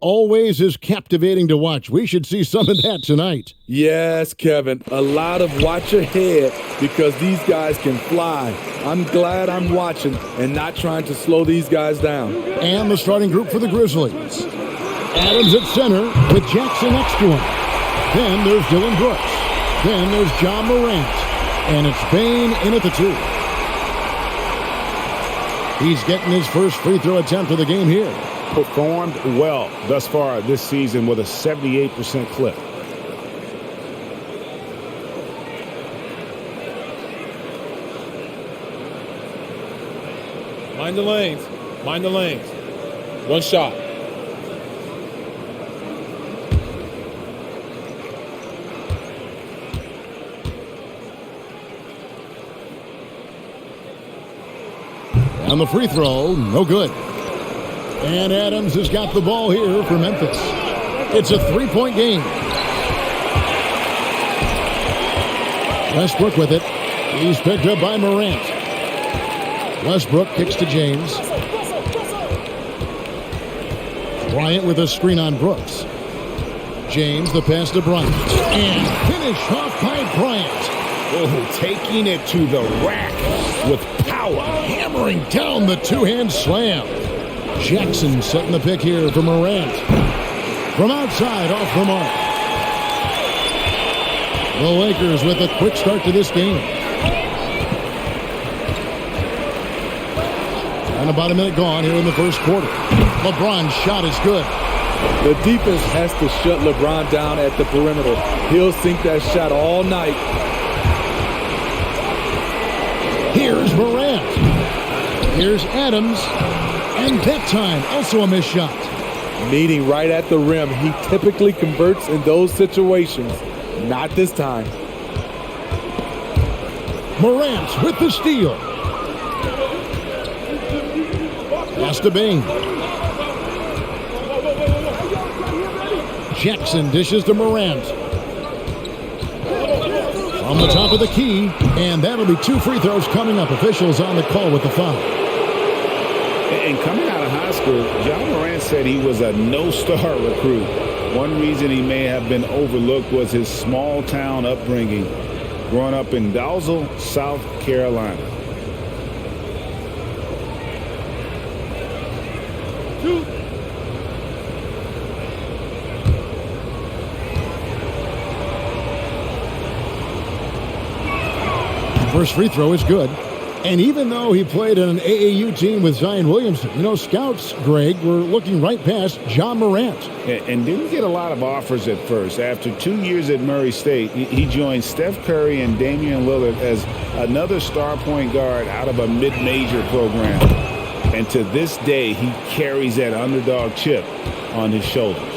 always is captivating to watch. We should see some of that tonight. Yes, Kevin. A lot of watch ahead because these guys can fly. I'm glad I'm watching and not trying to slow these guys down. And the starting group for the Grizzlies. Adams at center with Jackson next to him. Then there's Dillon Brooks. Then there's John Morant. And it's Bane in at the 2. He's getting his first free throw attempt of the game here. Performed well thus far this season with a 78% clip. Mind the lanes. Mind the lanes. One shot. On the free throw, no good. And Adams has got the ball here for Memphis. It's a 3-point game. Westbrook with it. He's picked up by Morant. Westbrook kicks to James. Bryant with a screen on Brooks. James, the pass to Bryant. And finish off by Bryant. Oh, taking it to the rack with power. Hammering down the two-hand slam. Jackson setting the pick here for Morant. From outside, off the mark. The Lakers with a quick start to this game. And about a minute gone here in the first quarter. LeBron's shot is good. The defense has to shut LeBron down at the perimeter. He'll sink that shot all night. Here's Morant. Here's Adams. And that time, also a missed shot. Meeting right at the rim. He typically converts in those situations. Not this time. Morant with the steal. Pass to Bing. Jackson dishes to Morant. On the top of the key. And that'll be 2 free throws coming up. Officials on the call with the foul. And coming out of high school, John Morant said he was a no-star recruit. One reason he may have been overlooked was his small-town upbringing, growing up in Dalzell, South Carolina. First free throw is good. And even though he played on an AAU team with Zion Williamson, scouts, Greg, were looking right past John Morant. And didn't get a lot of offers at first. After 2 years at Murray State, he joined Steph Curry and Damian Lillard as another star point guard out of a mid-major program. And to this day, he carries that underdog chip on his shoulders.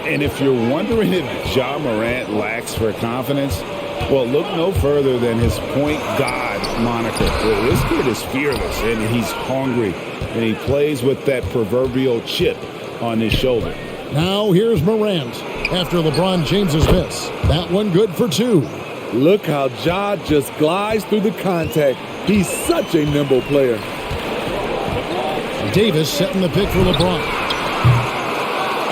And if you're wondering if John Morant lacks for confidence, well, look no further than his point god moniker. This kid is fearless, and he's hungry, and he plays with that proverbial chip on his shoulder. Now here's Morant after LeBron James's miss. That one good for 2. Look how Ja just glides through the contact. He's such a nimble player. Davis setting the pick for LeBron.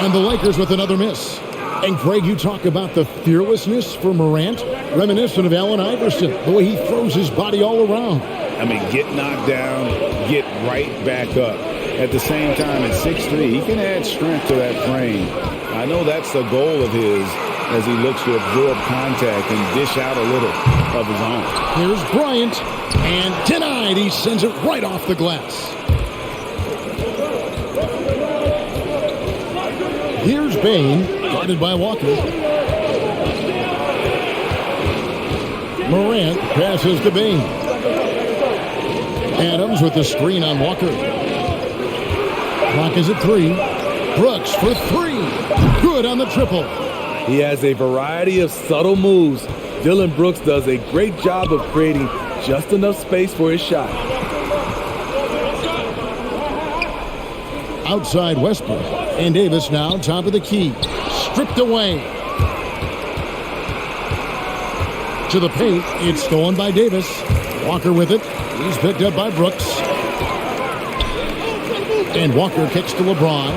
And the Lakers with another miss. And Greg, you talk about the fearlessness for Morant, reminiscent of Allen Iverson, the way he throws his body all around. I mean, get knocked down, get right back up. At the same time, at 6'3", he can add strength to that frame. I know that's the goal of his as he looks to absorb contact and dish out a little of his own. Here's Bryant, and denied. He sends it right off the glass. Here's Bane, guarded by Walker. Morant passes to Bane. Adams with the screen on Walker. Clock is at 3. Brooks for 3. Good on the triple. He has a variety of subtle moves. Dillon Brooks does a great job of creating just enough space for his shot. Outside Westbrook. And Davis now top of the key. Stripped away. To the paint. It's stolen by Davis. Walker with it. He's picked up by Brooks. And Walker kicks to LeBron.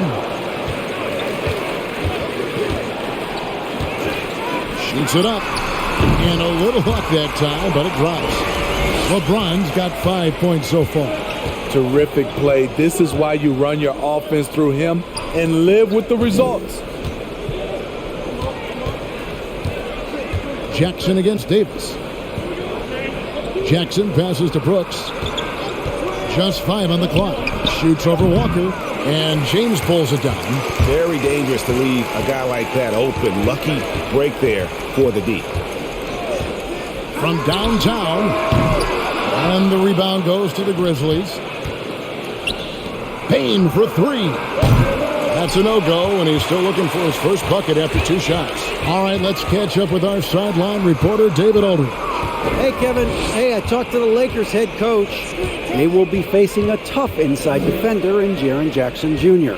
Shoots it up. And a little luck that time, but it drops. LeBron's got 5 points so far. Terrific play. This is why you run your offense through him and live with the results. Jackson against Davis. Jackson passes to Brooks. Just 5 on the clock. Shoots over Walker. And James pulls it down. Very dangerous to leave a guy like that open. Lucky break there for the D. From downtown. And the rebound goes to the Grizzlies. Payne for 3. That's a no-go, and he's still looking for his first bucket after 2 shots. All right, let's catch up with our sideline reporter, David Aldridge. Hey, Kevin. Hey, I talked to the Lakers head coach. They will be facing a tough inside defender in Jaron Jackson Jr.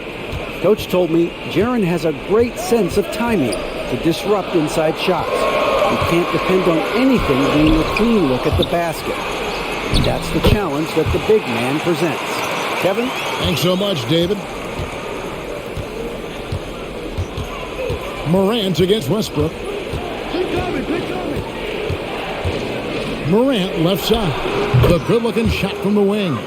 Coach told me Jaron has a great sense of timing to disrupt inside shots. You can't depend on anything being a clean look at the basket. And that's the challenge that the big man presents. Kevin? Thanks so much, David. Morant against Westbrook. Morant left side. The good-looking shot from the wing.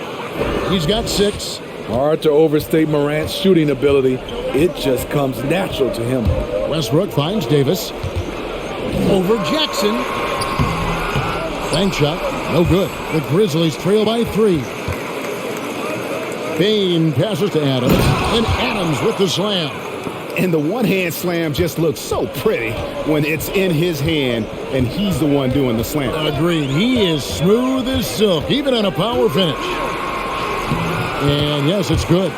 He's got 6. Hard to overstate Morant's shooting ability. It just comes natural to him. Westbrook finds Davis. Over Jackson. Bank shot. No good. The Grizzlies trail by 3. Payne passes to Adams. And Adams with the slam. And the one-hand slam just looks so pretty when it's in his hand and he's the one doing the slam. Agreed. He is smooth as silk, even on a power finish. And yes, it's good.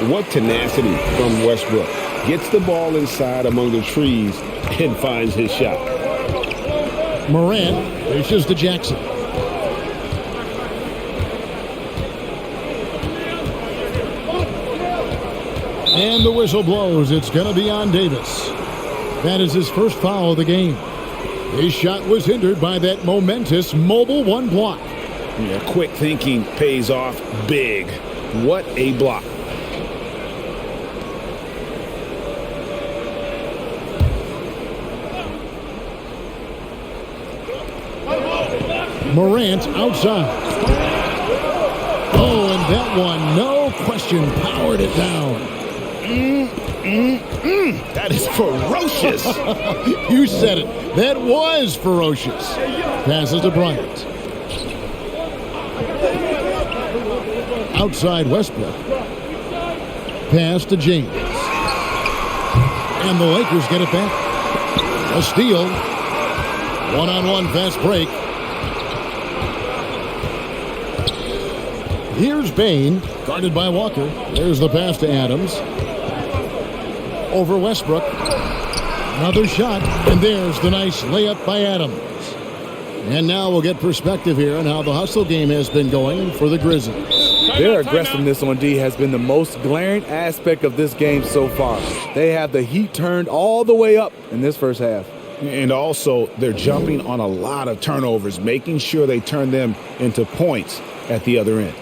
What tenacity from Westbrook. Gets the ball inside among the trees and finds his shot. Morant reaches to Jackson. And the whistle blows. It's going to be on Davis. That is his first foul of the game. His shot was hindered by that momentous mobile 1 block. Yeah, quick thinking pays off big. What a block. Morant outside. Oh, and that one, no question, powered it down. That is ferocious. You said it. That was ferocious. Passes to Bryant. Outside Westbrook. Pass to James. And the Lakers get it back. A steal. One-on-one fast break. Here's Payne, guarded by Walker. There's the pass to Adams. Over Westbrook. Another shot, and there's the nice layup by Adams. And now we'll get perspective here on how the hustle game has been going for the Grizzlies. Their aggressiveness on D has been the most glaring aspect of this game so far. They have the heat turned all the way up in this first half. And also, they're jumping on a lot of turnovers, making sure they turn them into points at the other end.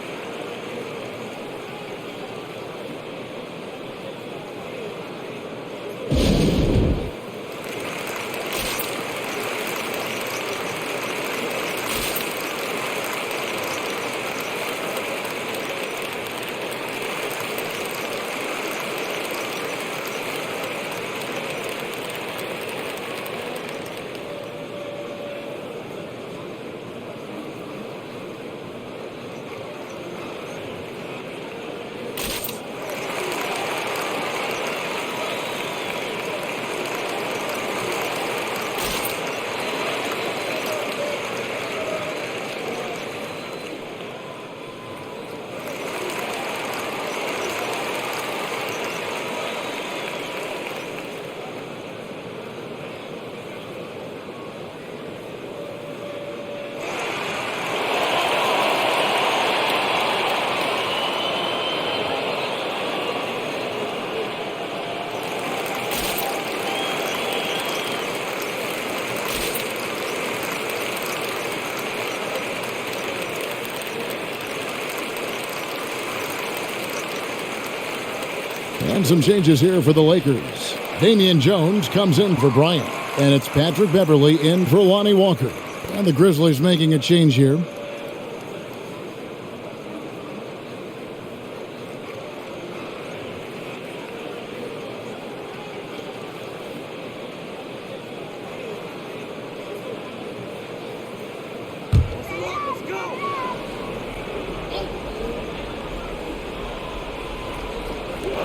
And some changes here for the Lakers. Damian Jones comes in for Bryant. And it's Patrick Beverley in for Lonnie Walker. And the Grizzlies making a change here.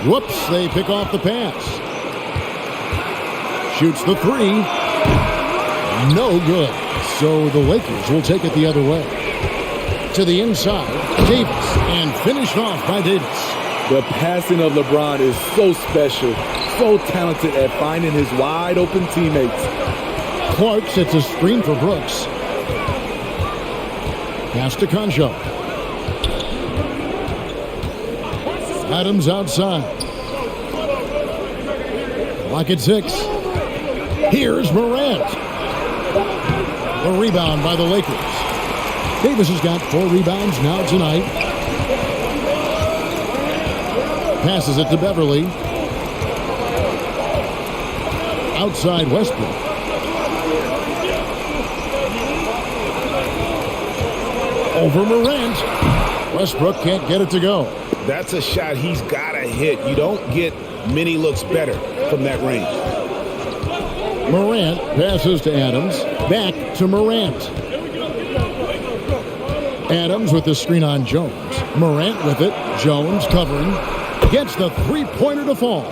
Whoops, they pick off the pass. Shoots the three. No good. So the Lakers will take it the other way. To the inside, Davis, and finished off by Davis. The passing of LeBron is so special, so talented at finding his wide open teammates. Clark sets a screen for Brooks. Pass to Concho. Adams outside. Lock at 6. Here's Morant. The rebound by the Lakers. Davis has got 4 rebounds now tonight. Passes it to Beverley. Outside Westbrook. Over Morant. Westbrook can't get it to go. That's a shot he's got to hit. You don't get many looks better from that range. Morant passes to Adams. Back to Morant. Adams with the screen on Jones. Morant with it. Jones covering. Gets the three-pointer to fall.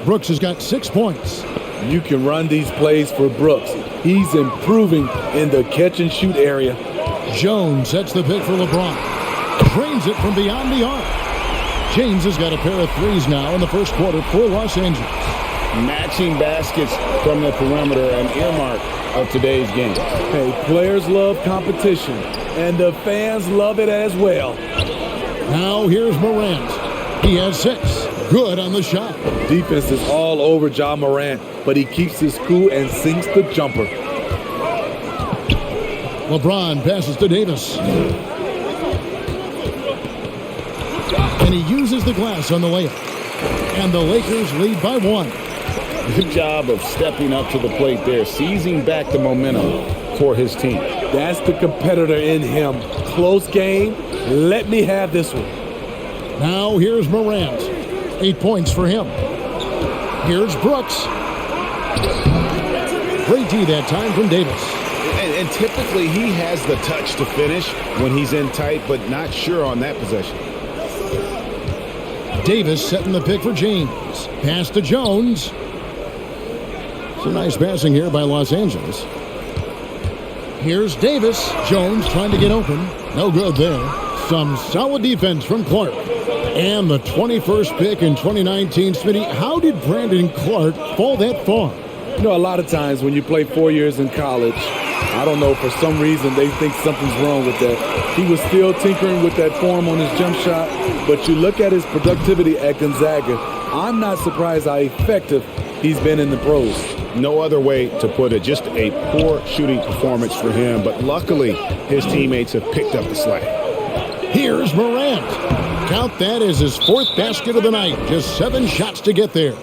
Brooks has got 6 points. You can run these plays for Brooks. He's improving in the catch-and-shoot area. Jones sets the pick for LeBron. Drains it from beyond the arc. James has got a pair of threes now in the first quarter for Los Angeles. Matching baskets from the perimeter, an earmark of today's game. Hey, players love competition, and the fans love it as well. Now here's Morant. He has 6. Good on the shot. Defense is all over Ja Morant, but he keeps his cool and sinks the jumper. LeBron passes to Davis. And he uses the glass on the layup. And the Lakers lead by 1. Good job of stepping up to the plate there, seizing back the momentum for his team. That's the competitor in him. Close game. Let me have this one. Now here's Morant. 8 points for him. Here's Brooks. Great D that time from Davis. And typically he has the touch to finish when he's in tight, but not sure on that possession. Davis setting the pick for James. Pass to Jones. Some nice passing here by Los Angeles. Here's Davis. Jones trying to get open. No good there. Some solid defense from Clark. And the 21st pick in 2019. Smitty, how did Brandon Clark fall that far? You know, a lot of times when you play 4 years in college, I don't know, for some reason they think something's wrong with that. He was still tinkering with that form on his jump shot, but you look at his productivity at Gonzaga, I'm not surprised how effective he's been in the pros. No other way to put it. Just a poor shooting performance for him, but luckily his teammates have picked up the slack. Here's Morant. Count that as his 4th basket of the night. Just 7 shots to get there.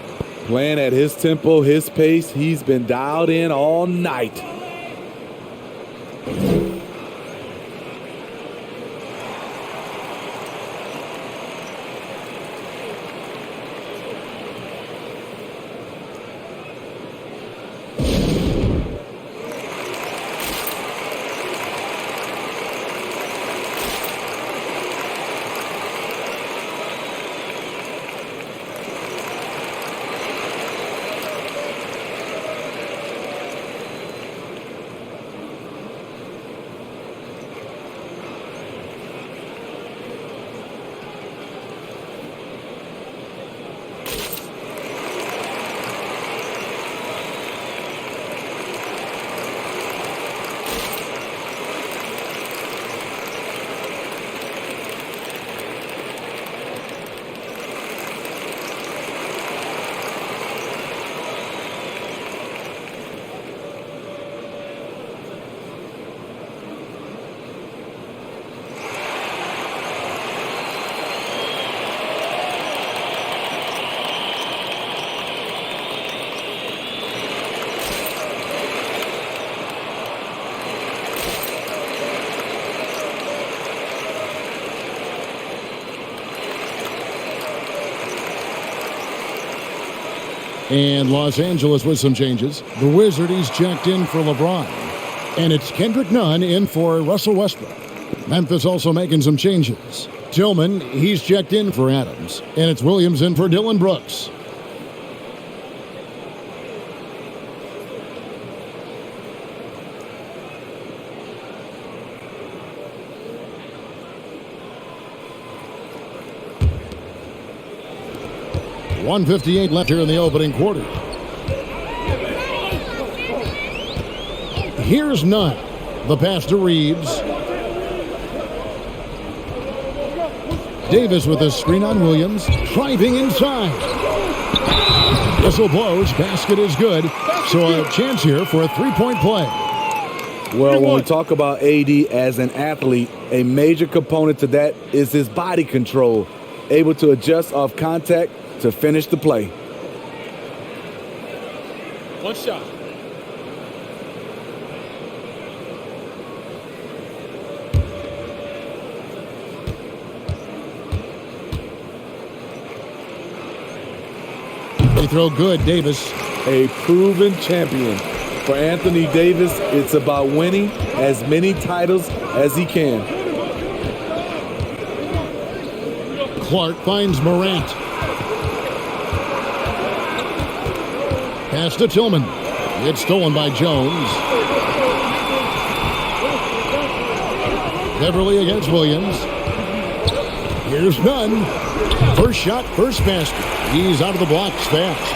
Playing at his tempo, his pace, he's been dialed in all night. And Los Angeles with some changes. The Wizard, he's checked in for LeBron. And it's Kendrick Nunn in for Russell Westbrook. Memphis also making some changes. Tillman, he's checked in for Adams. And it's Williams in for Dillon Brooks. .158 left here in the opening quarter. Here's Nunn. The pass to Reeves. Davis with a screen on Williams. Driving inside. Whistle blows. Basket is good. So a chance here for a three-point play. Well, when we talk about AD as an athlete, a major component to that is his body control. Able to adjust off contact to finish the play. One shot. They throw good, Davis. A proven champion. For Anthony Davis, it's about winning as many titles as he can. Clark finds Morant. Pass to Tillman. It's stolen by Jones. Beverly against Williams. Here's Nunn. First shot, first basket. He's out of the blocks fast.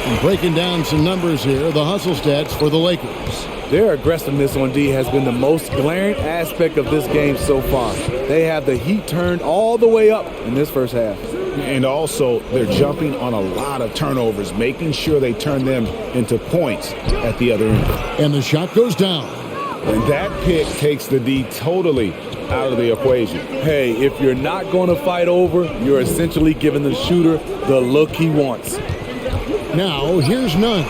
And breaking down some numbers here, the hustle stats for the Lakers. Their aggressiveness on D has been the most glaring aspect of this game so far. They have the heat turned all the way up in this first half. And also, they're jumping on a lot of turnovers, making sure they turn them into points at the other end. And the shot goes down. And that pick takes the D totally out of the equation. Hey, if you're not going to fight over, you're essentially giving the shooter the look he wants. Now, here's Nunn.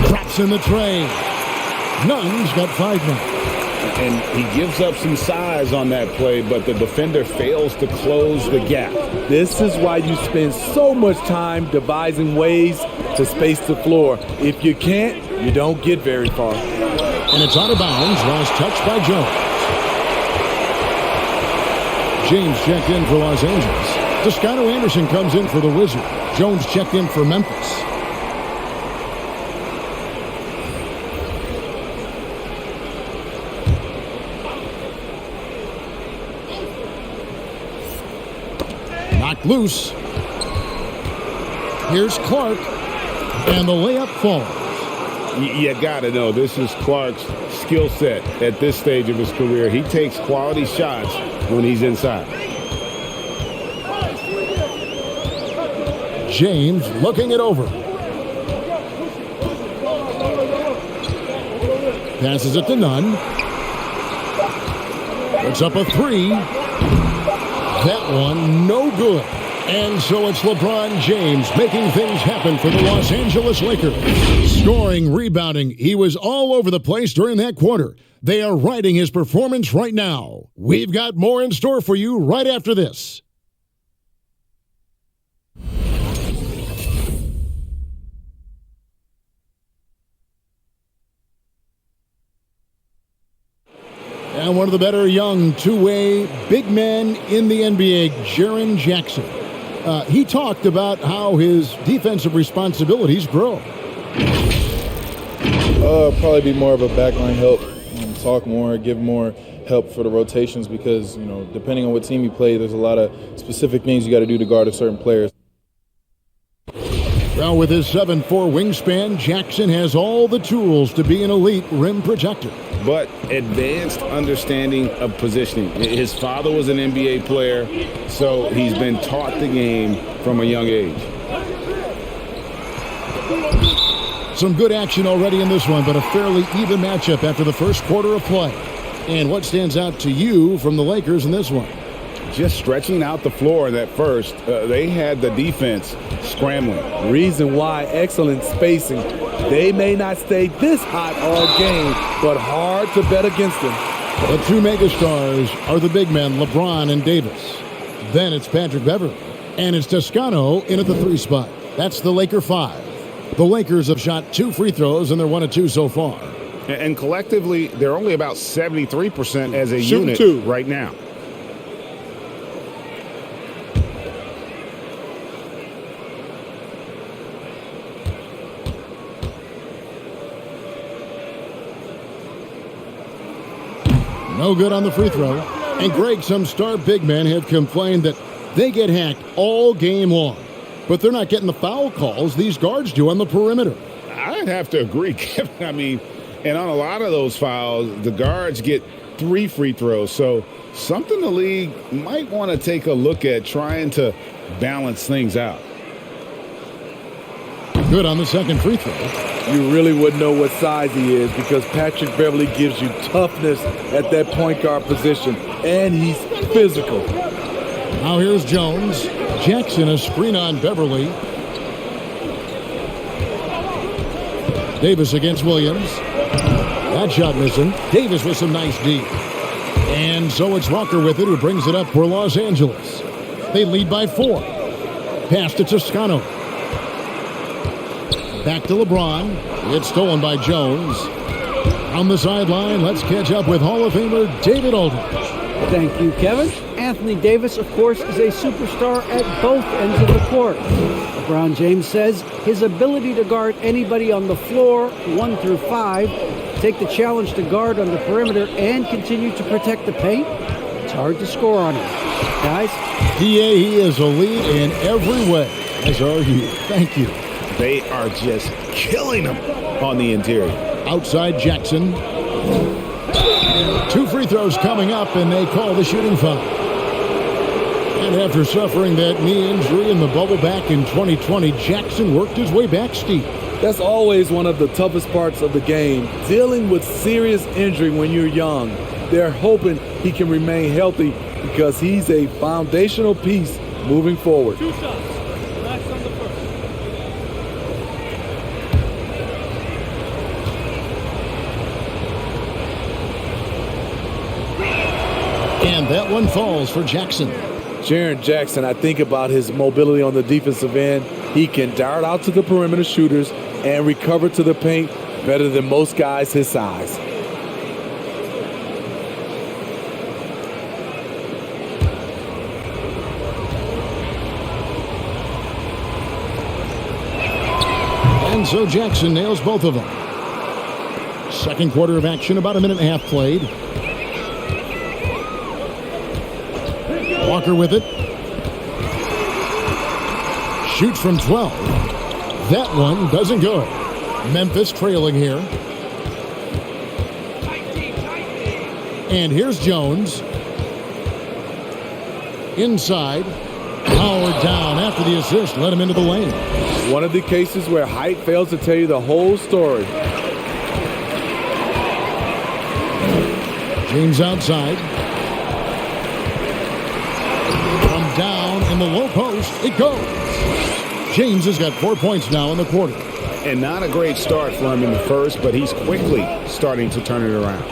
Drops in the tray. Nunn's got 5 now. And he gives up some size on that play, but the defender fails to close the gap. This is why you spend so much time devising ways to space the floor. If you can't, you don't get very far. And it's out of bounds. Last touch by Jones. James checked in for Los Angeles. Toscano Anderson comes in for the Wizards. Jones checked in for Memphis. Knocked loose. Here's Clark. And the layup falls. You got to know, this is Clark's skill set at this stage of his career. He takes quality shots when he's inside. James looking it over. Passes it to Nunn. Puts up a three. That one no good. And so it's LeBron James making things happen for the Los Angeles Lakers. Scoring, rebounding, he was all over the place during that quarter. They are riding his performance right now. We've got more in store for you right after this. And one of the better young two-way big men in the NBA, Jaron Jackson. He talked about how his defensive responsibilities grow. Probably be more of a backline help, talk more, give more help for the rotations because, you know, depending on what team you play, there's a lot of specific things you got to do to guard a certain player. Well, with his 7'4" wingspan, Jackson has all the tools to be an elite rim protector. But advanced understanding of positioning. His father was an NBA player, so he's been taught the game from a young age. Some good action already in this one, but a fairly even matchup after the first quarter of play. And what stands out to you from the Lakers in this one? Just stretching out the floor in that first, they had the defense scrambling. Reason why, excellent spacing. They may not stay this hot all game, but hard to bet against them. The two megastars are the big men, LeBron and Davis. Then it's Patrick Beverly, and it's Toscano in at the 3 spot. That's the Laker 5. The Lakers have shot 2 free throws, and they're 1 of 2 so far. And collectively, they're only about 73% as a Shooting unit 2 right now. No good on the free throw. And Greg, some star big men have complained that they get hacked all game long. But they're not getting the foul calls these guards do on the perimeter. I'd have to agree, Kevin. I mean, and on a lot of those fouls, the guards get 3 free throws. So something the league might want to take a look at, trying to balance things out. Good on the second free throw. You really wouldn't know what size he is because Patrick Beverley gives you toughness at that point guard position, and he's physical. Now here's Jones. Jackson, a screen on Beverly. Davis against Williams. That shot missing. Davis with some nice D. And so it's Walker with it, who brings it up for Los Angeles. They lead by 4. Pass to Toscano. Back to LeBron. It's stolen by Jones. On the sideline, let's catch up with Hall of Famer David Aldridge. Thank you, Kevin. Anthony Davis, of course, is a superstar at both ends of the court. LeBron James says his ability to guard anybody on the floor, 1 through 5, take the challenge to guard on the perimeter, and continue to protect the paint, it's hard to score on him. Guys? DA, he is a lead in every way, as are you. Thank you. They are just killing them on the interior. Outside Jackson. 2 free throws coming up, and they call the shooting foul. And after suffering that knee injury in the bubble back in 2020, Jackson worked his way back, Steve. That's always one of the toughest parts of the game, dealing with serious injury when you're young. They're hoping he can remain healthy because he's a foundational piece moving forward. 2 shots. Max on the first. And that one falls for Jackson. Jaron Jackson, I think about his mobility on the defensive end. He can dart out to the perimeter shooters and recover to the paint better than most guys his size. And so Jackson nails both of them. Second quarter of action, about a minute and a half played. Walker with it. Shoots from 12. That one doesn't go. Memphis trailing here. And here's Jones. Inside. Howard down after the assist. Let him into the lane. One of the cases where height fails to tell you the whole story. James outside. From down in the low post, it goes. James has got 4 points now in the quarter. And not a great start for him in the first, but he's quickly starting to turn it around.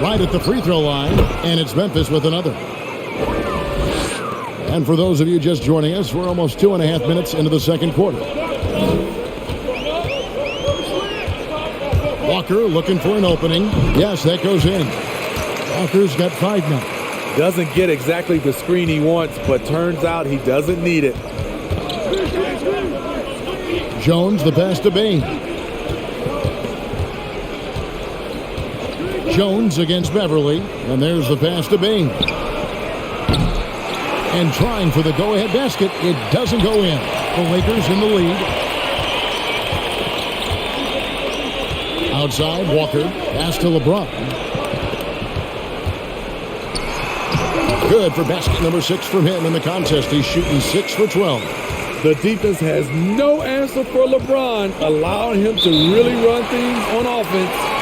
Right at the free throw line, and it's Memphis with another. And for those of you just joining us, we're almost 2.5 minutes into the second quarter. Walker looking for an opening. Yes, that goes in. Walker's got 5 now. Doesn't get exactly the screen he wants, but turns out he doesn't need it. Jones, the pass to Bain. Jones against Beverly, and there's the pass to Bain. And trying for the go-ahead basket, it doesn't go in. The Lakers in the lead. Outside, Walker, pass to LeBron. Good for basket number 6 from him in the contest. He's shooting 6 for 12. The defense has no answer for LeBron, allowing him to really run things on offense.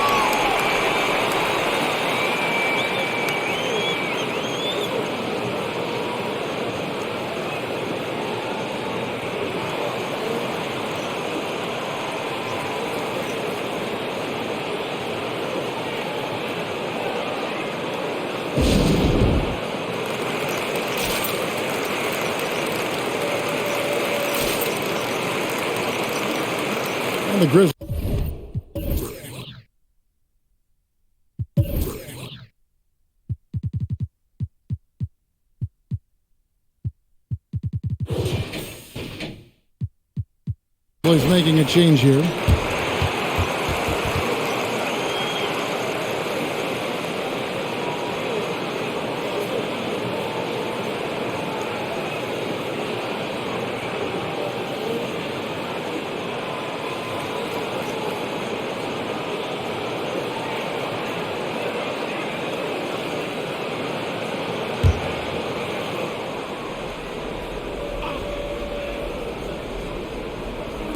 And the Grizzlies. He's making a change here.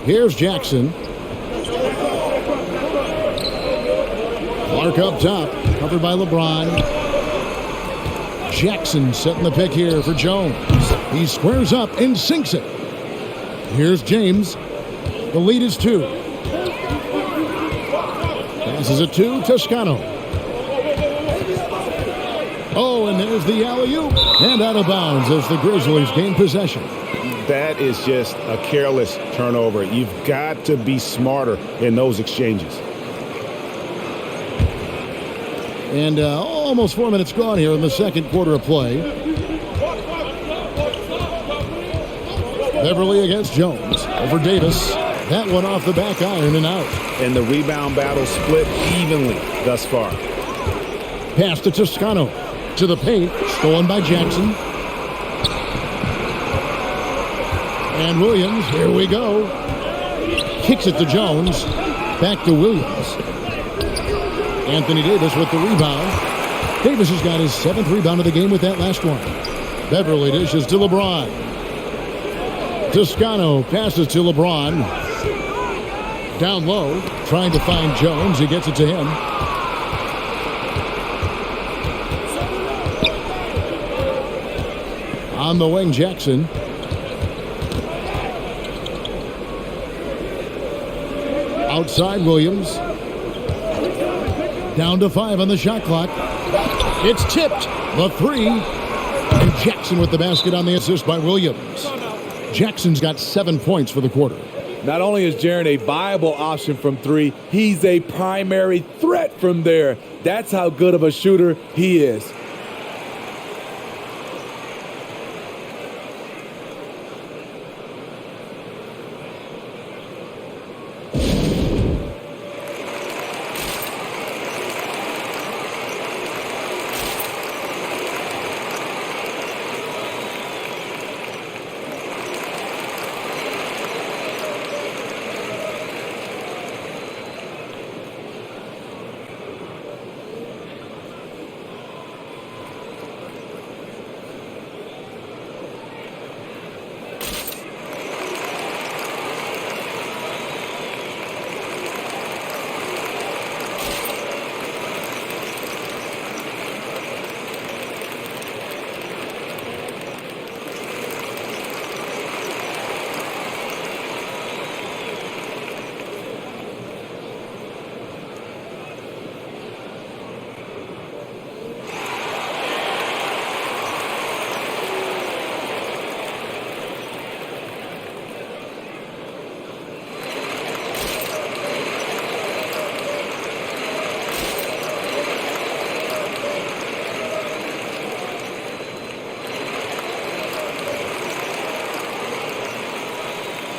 Here's Jackson. Clark up top, covered by LeBron. Jackson setting the pick here for Jones. He squares up and sinks it. Here's James. The lead is 2. Passes it to Toscano. Oh, and there's the alley-oop. And out of bounds as the Grizzlies gain possession. That is just a careless turnover. You've got to be smarter in those exchanges. And almost 4 minutes gone here in the second quarter of play. Beverly against Jones. Over Davis. That one off the back iron and out. And the rebound battle split evenly thus far. Pass to Toscano. To the paint. Stolen by Jackson. And Williams, here we go. Kicks it to Jones. Back to Williams. Anthony Davis with the rebound. Davis has got his 7th rebound of the game with that last one. Beverly dishes to LeBron. Toscano passes to LeBron. Down low, trying to find Jones. He gets it to him. On the wing, Jackson. Outside Williams. Down to 5 on the shot clock. It's tipped. The 3. And Jackson with the basket on the assist by Williams. Jackson's got 7 points for the quarter. Not only is Jaron a viable option from 3, he's a primary threat from there. That's how good of a shooter he is.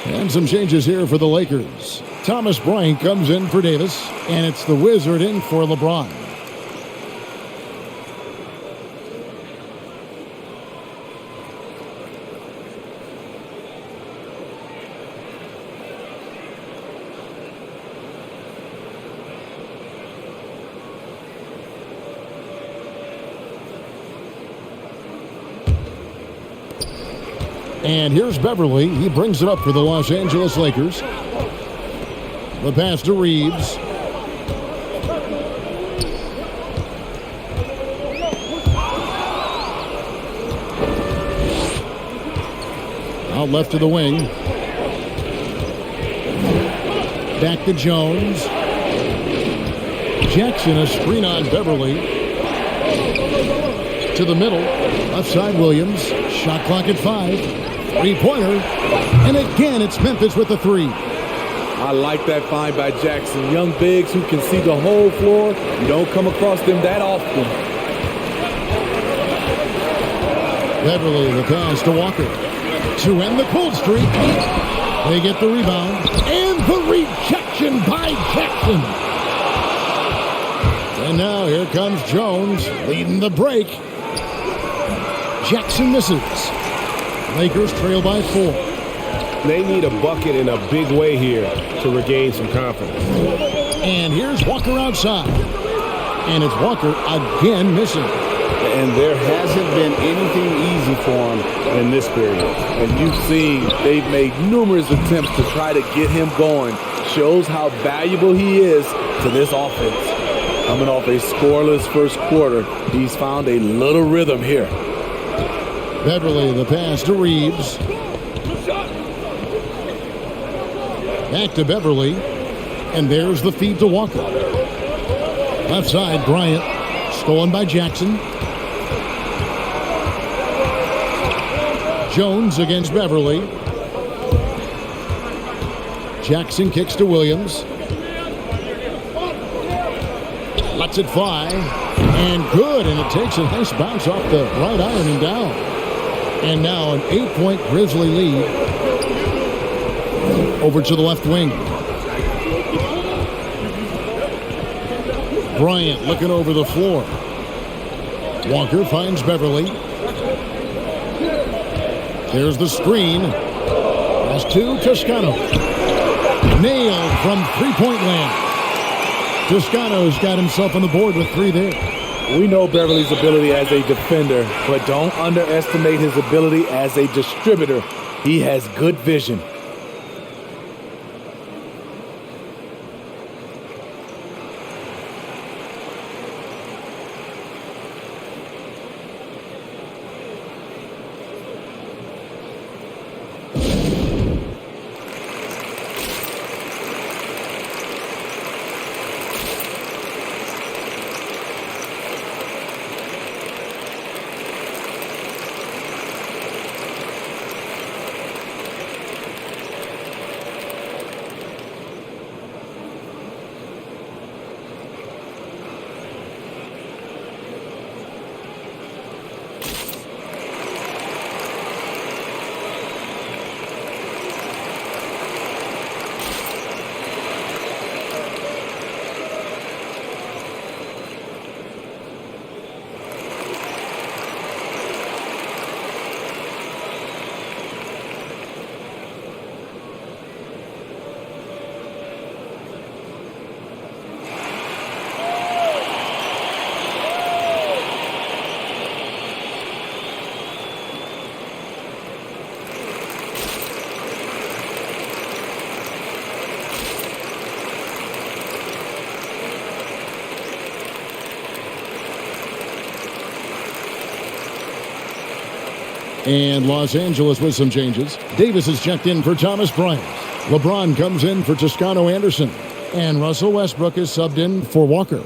And some changes here for the Lakers. Thomas Bryant comes in for Davis, and it's the Wizard in for LeBron. And here's Beverly. He brings it up for the Los Angeles Lakers. The pass to Reeves. Out left to the wing. Back to Jones. Jackson, a screen on Beverly. To the middle. Left side Williams. Shot clock at 5. Three-pointer, and again it's Memphis with the 3. I like that find by Jackson. Young bigs who can see the whole floor. You don't come across them that often. Beverly, the pass to Walker. To end the cold streak. They get the rebound. And the rejection by Jackson. And now here comes Jones leading the break. Jackson misses. Lakers trail by 4. They need a bucket in a big way here to regain some confidence. And here's Walker outside. And it's Walker again missing. And there hasn't been anything easy for him in this period. And you've seen they've made numerous attempts to try to get him going. Shows how valuable he is to this offense. Coming off a scoreless first quarter, he's found a little rhythm here. Beverly, the pass to Reeves. Back to Beverly. And there's the feed to Walker. Left side, Bryant. Stolen by Jackson. Jones against Beverly. Jackson kicks to Williams. Lets it fly. And good. And it takes a nice bounce off the right iron and down. And now an 8-point Grizzly lead. Over to the left wing. Bryant looking over the floor. Walker finds Beverly. There's the screen. Pass to Toscano. Nailed from three-point land. Toscano's got himself on the board with 3 there. We know Beverly's ability as a defender, but don't underestimate his ability as a distributor. He has good vision. And Los Angeles with some changes. Davis is checked in for Thomas Bryant. LeBron comes in for Toscano Anderson. And Russell Westbrook is subbed in for Walker.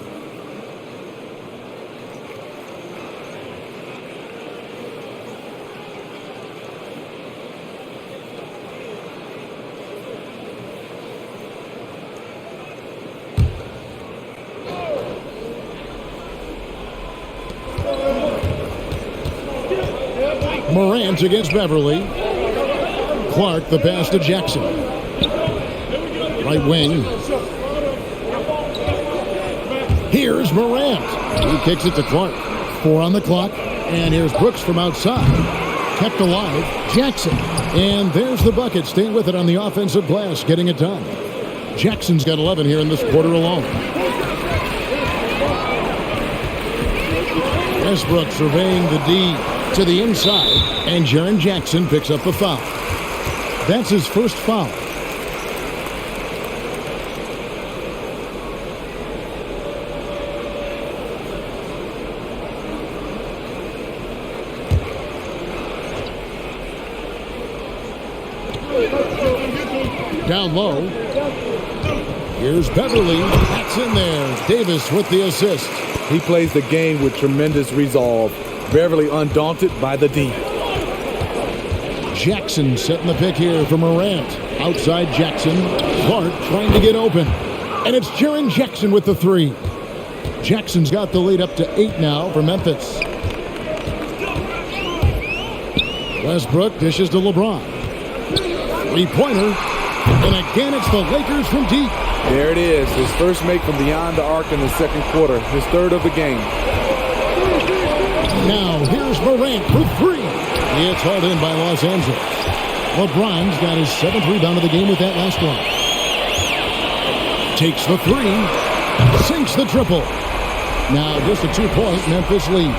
Morant against Beverly. Clark, the pass to Jackson. Right wing. Here's Morant. He kicks it to Clark. 4 on the clock. And here's Brooks from outside. Kept alive. Jackson. And there's the bucket. Staying with it on the offensive glass. Getting it done. Jackson's got 11 here in this quarter alone. Westbrook surveying the D to the inside, and Jaron Jackson picks up the foul. That's his first foul. Down low. Here's Beverly. That's in there. Davis with the assist. He plays the game with tremendous resolve. Beverly undaunted by the D. Jackson setting the pick here for Morant. Outside Jackson. Clark trying to get open. And it's Jaron Jackson with the three. Jackson's got the lead up to 8 now for Memphis. Westbrook dishes to LeBron. Three-pointer. And again, it's the Lakers from deep. There it is. His first make from beyond the arc in the second quarter. His third of the game. Now, here's Morant for three. It's hauled in by Los Angeles. LeBron's got his 7th rebound of the game with that last one. Takes the three. Sinks the triple. Now, just a 2-point Memphis lead.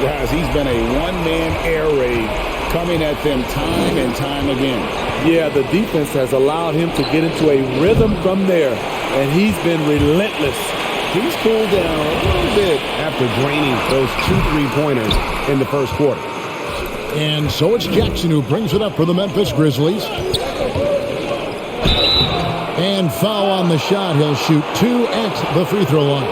Guys, he's been a one-man air raid coming at them time and time again. Yeah, the defense has allowed him to get into a rhythm from there, and he's been relentless. He's cooled down a little bit after draining those 2 3-pointers in the first quarter. And so it's Jackson who brings it up for the Memphis Grizzlies. And foul on the shot. He'll shoot 2 at the free throw line.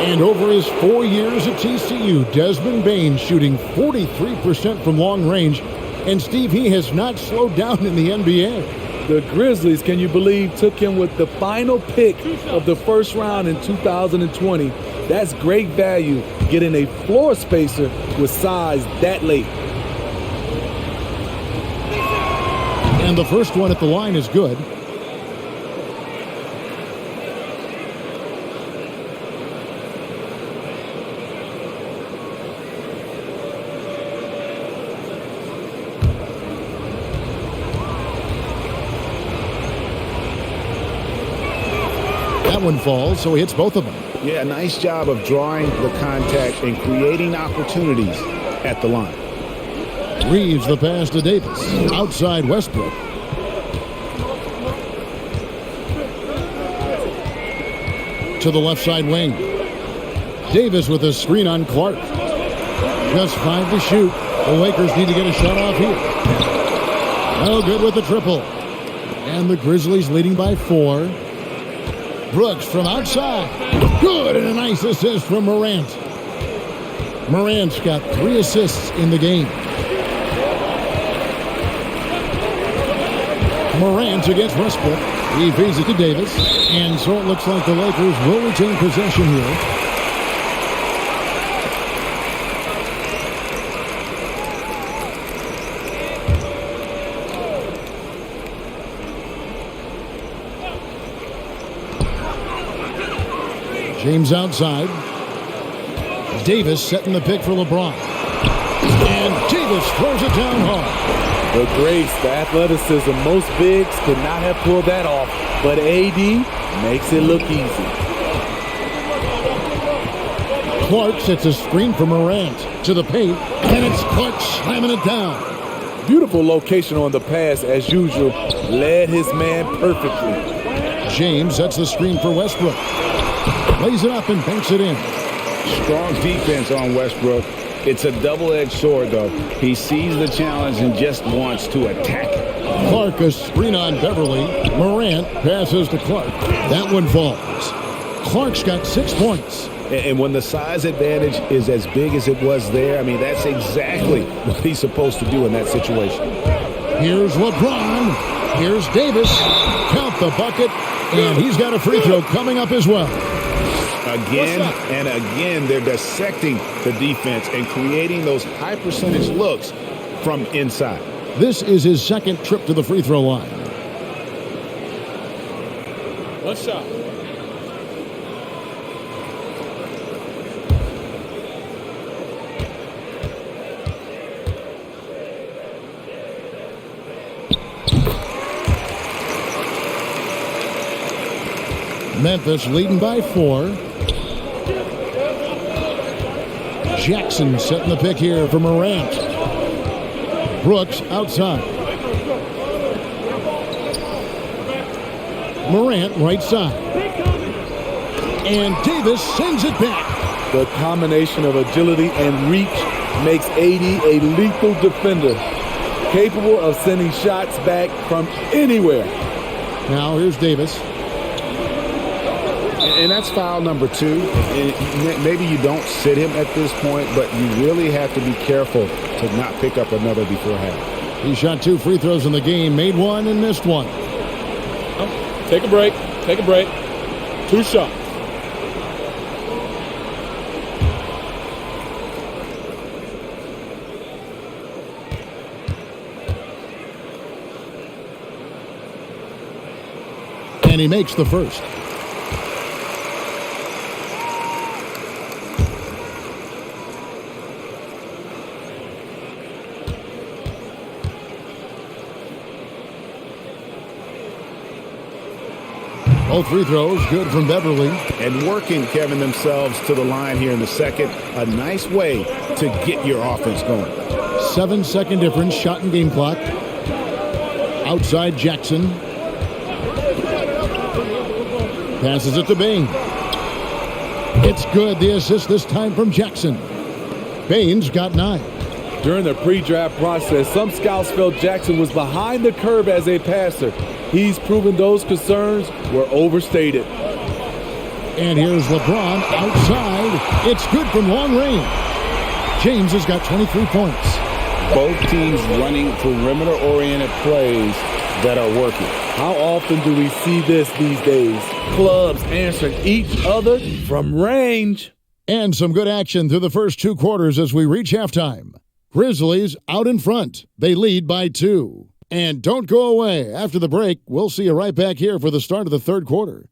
And over his 4 years at TCU, Desmond Bane shooting 43% from long range. And Steve, he has not slowed down in the NBA. The Grizzlies, can you believe, took him with the final pick of the first round in 2020. That's great value, getting a floor spacer with size that late. And the first one at the line is good. That one falls, so he hits both of them. Yeah, nice job of drawing the contact and creating opportunities at the line. Reeves the pass to Davis. Outside Westbrook. To the left side wing. Davis with a screen on Clark. Just 5 to shoot. The Lakers need to get a shot off here. No good with the triple. And the Grizzlies leading by 4. Brooks from outside. Good, and a nice assist from Morant. Morant's got 3 assists in the game. Morant against Westbrook. He feeds it to Davis. And so it looks like the Lakers will retain possession here. James outside. Davis setting the pick for LeBron. And Davis throws it down hard. The grace, the athleticism, most bigs could not have pulled that off, but AD makes it look easy. Clark sets a screen for Morant to the paint, and it's Clark slamming it down. Beautiful location on the pass as usual. Led his man perfectly. James sets the screen for Westbrook. Lays it up and banks it in. Strong defense on Westbrook. It's a double-edged sword, though. He sees the challenge and just wants to attack it. Clark a screen on Beverly. Morant passes to Clark. That one falls. Clark's got 6 points. And when the size advantage is as big as it was there, I mean, that's exactly what he's supposed to do in that situation. Here's LeBron. Here's Davis. Count the bucket. And he's got a free throw coming up as well. Again and again, they're dissecting the defense and creating those high percentage looks from inside. This is his 2nd trip to the free throw line. One shot. Memphis leading by 4. Jackson setting the pick here for Morant. Brooks outside. Morant right side. And Davis sends it back. The combination of agility and reach makes AD a lethal defender, capable of sending shots back from anywhere. Now here's Davis. And that's foul number 2. And maybe you don't sit him at this point, but you really have to be careful to not pick up another before half. He shot 2 free throws in the game, made 1 and missed 1. Take a break. Take a break. 2 shots. And he makes the first. Both free throws good from Beverly. And working, Kevin, themselves to the line here in the second. A nice way to get your offense going. 7-second difference, shot and game clock. Outside Jackson. Passes it to Bain. It's good. The assist this time from Jackson. Bain's got 9. During the pre-draft process, some scouts felt Jackson was behind the curve as a passer. He's proven those concerns were overstated. And here's LeBron outside. It's good from long range. James has got 23 points. Both teams running perimeter-oriented plays that are working. How often do we see this these days? Clubs answering each other from range. And some good action through the first 2 quarters as we reach halftime. Grizzlies out in front. They lead by 2. And don't go away. After the break, we'll see you right back here for the start of the third quarter.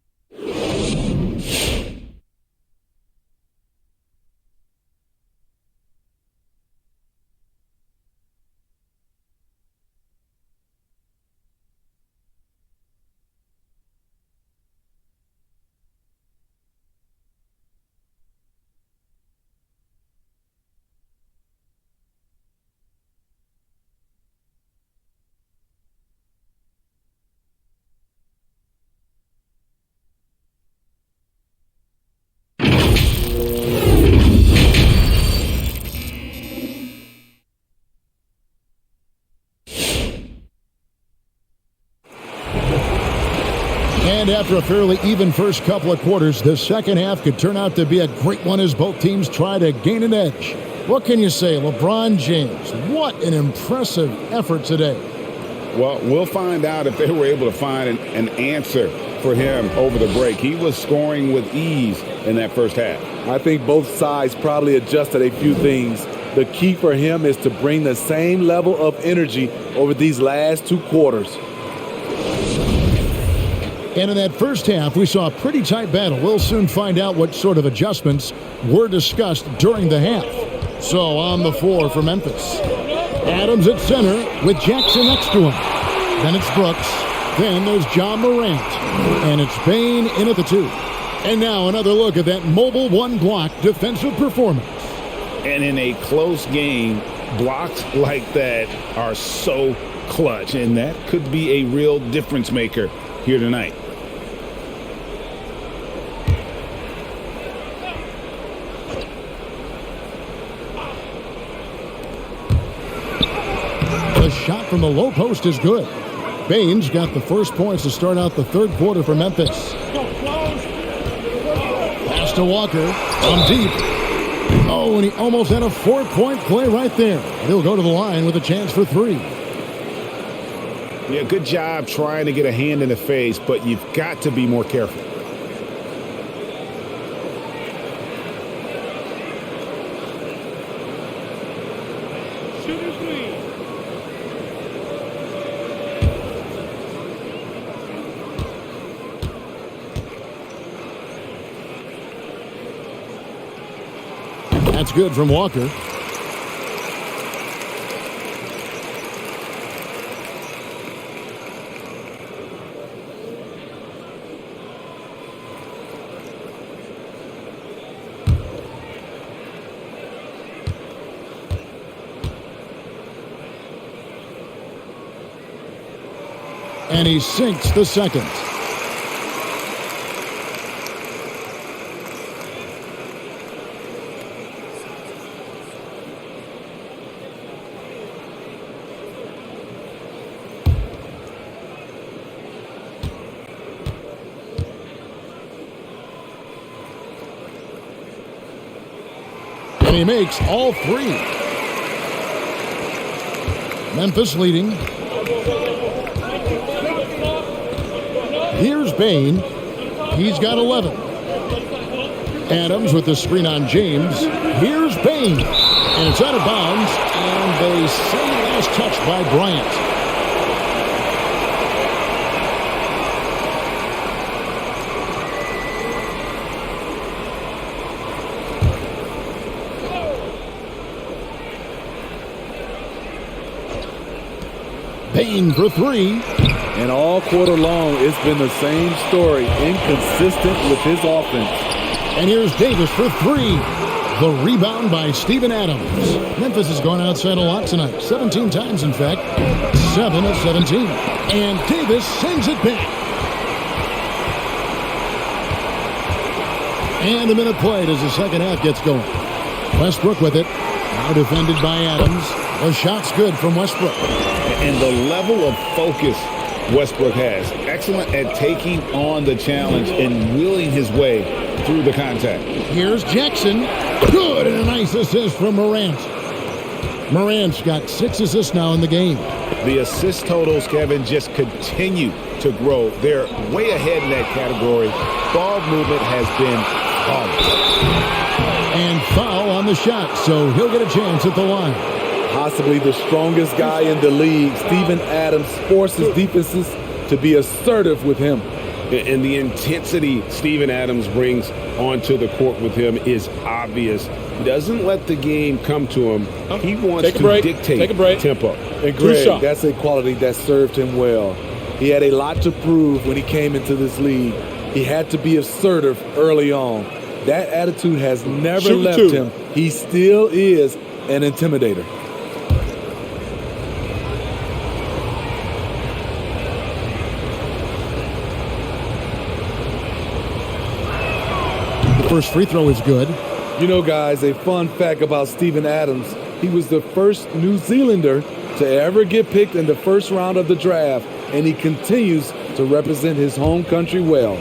And after a fairly even first couple of quarters, the second half could turn out to be a great one as both teams try to gain an edge. What can you say, LeBron James? What an impressive effort today. Well, we'll find out if they were able to find an answer for him over the break. He was scoring with ease in that first half. I think both sides probably adjusted a few things. The key for him is to bring the same level of energy over these last 2 quarters. And in that first half, we saw a pretty tight battle. We'll soon find out what sort of adjustments were discussed during the half. So on the floor for Memphis. Adams at center with Jackson next to him. Then it's Brooks. Then there's John Morant. And it's Bain in at the 2. And now another look at that mobile one-block defensive performance. And in a close game, blocks like that are so clutch. And that could be a real difference maker here tonight. The shot from the low post is good. Bain's got the first points to start out the third quarter for Memphis. Pass to Walker from deep. Oh, and he almost had a 4-point play right there. He'll go to the line with a chance for 3. Yeah, good job trying to get a hand in the face, but you've got to be more careful. That's good from Walker. And he sinks the second. And he makes all 3. Memphis leading. Here's Bain. He's got 11. Adams with the screen on James. Here's Bain. And it's out of bounds. And they say last touch by Bryant. Bain for three. And all quarter long, it's been the same story. Inconsistent with his offense. And here's Davis for three. The rebound by Steven Adams. Memphis has gone outside a lot tonight. 17 times, in fact. 7 of 17. And Davis sends it back. And a minute played as the second half gets going. Westbrook with it. Now defended by Adams. The shot's good from Westbrook. And the level of focus Westbrook has. Excellent at taking on the challenge and willing his way through the contact. Here's Jackson. Good, and a nice assist from Morant. Morant's got 6 assists now in the game. The assist totals, Kevin, just continue to grow. They're way ahead in that category. Ball movement has been flawless. And foul on the shot, so he'll get a chance at the line. Possibly the strongest guy in the league, Steven Adams, forces defenses to be assertive with him. And the intensity Steven Adams brings onto the court with him is obvious. He doesn't let the game come to him. He wants to dictate tempo. And Greg, that's a quality that served him well. He had a lot to prove when he came into this league. He had to be assertive early on. That attitude has never left him. He still is an intimidator. First free throw is good. You know, guys, a fun fact about Steven Adams, he was the first New Zealander to ever get picked in the first round of the draft, and he continues to represent his home country well.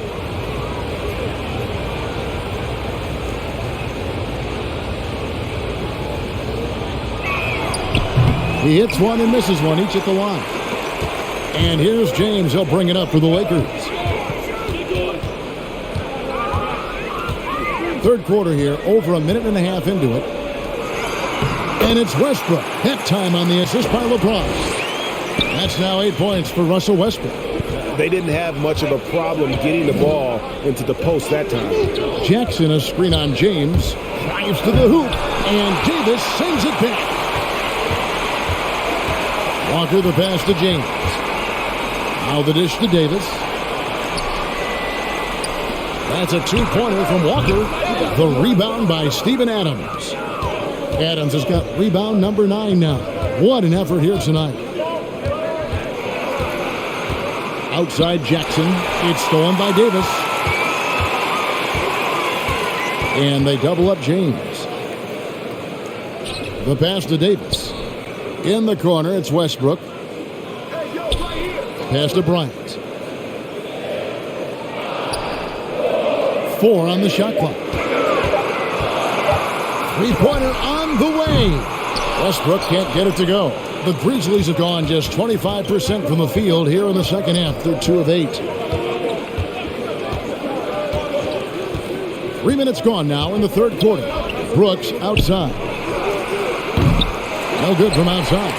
He hits one and misses one, each at the line. And here's James. He'll bring it up for the Lakers. Third quarter here, over a minute and a half into it. And it's Westbrook. That time on the assist by LeBron. That's now 8 points for Russell Westbrook. They didn't have much of a problem getting the ball into the post that time. Jackson, a screen on James. Drives to the hoop. And Davis sends it back. Walker the pass to James. Now the dish to Davis. That's a two-pointer from Walker. The rebound by Steven Adams. Adams has got rebound number 9 now. What an effort here tonight. Outside Jackson. It's stolen by Davis. And they double up James. The pass to Davis. In the corner, it's Westbrook. Pass to Bryant. 4 on the shot clock. Three-pointer on the way. Westbrook can't get it to go. The Grizzlies have gone just 25% from the field here in the second half. They're 2 of 8. 3 minutes gone now in the third quarter. Brooks outside. No good from outside.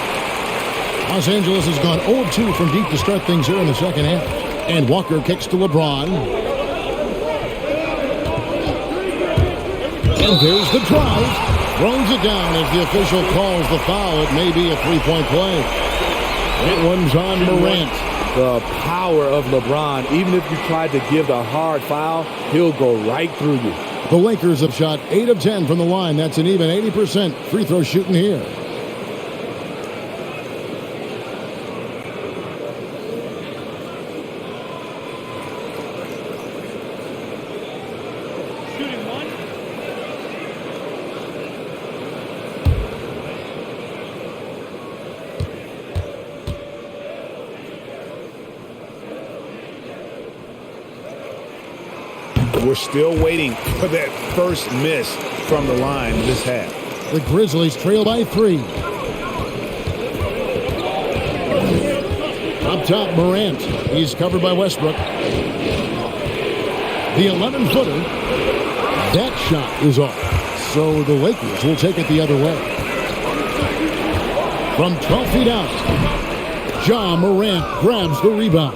Los Angeles has gone 0-2 from deep to start things here in the second half. And Walker kicks to LeBron. And there's the drive. Throws it down as the official calls the foul. It may be a three-point play. That one's on Morant. The power of LeBron. Even if you tried to give the hard foul, he'll go right through you. The Lakers have shot 8 of 10 from the line. That's an even 80% free throw shooting here. We're still waiting for that first miss from the line this half. The Grizzlies trail by 3. top, Morant. He's covered by Westbrook. The 11-footer. That shot is off. So the Lakers will take it the other way. From 12 feet out, Ja Morant grabs the rebound.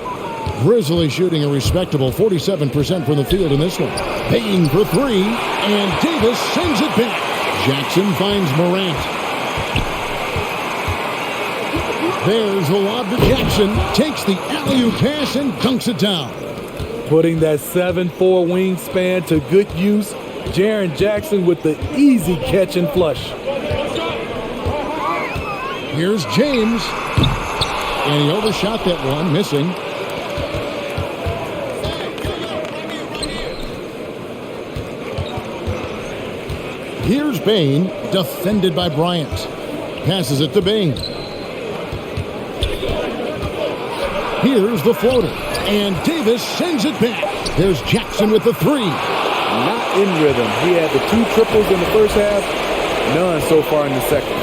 Grizzlies shooting a respectable 47% from the field in this one. Paying for three, and Davis sends it back. Jackson finds Morant. There's the lob to Jackson. Takes the alley-oop pass and dunks it down. Putting that 7'4" wingspan to good use. Jaron Jackson with the easy catch and flush. Here's James. And he overshot that one, missing. Here's Bain, defended by Bryant. Passes it to Bain. Here's the floater. And Davis sends it back. There's Jackson with the three. Not in rhythm. He had the 2 triples in the first half. None so far in the second.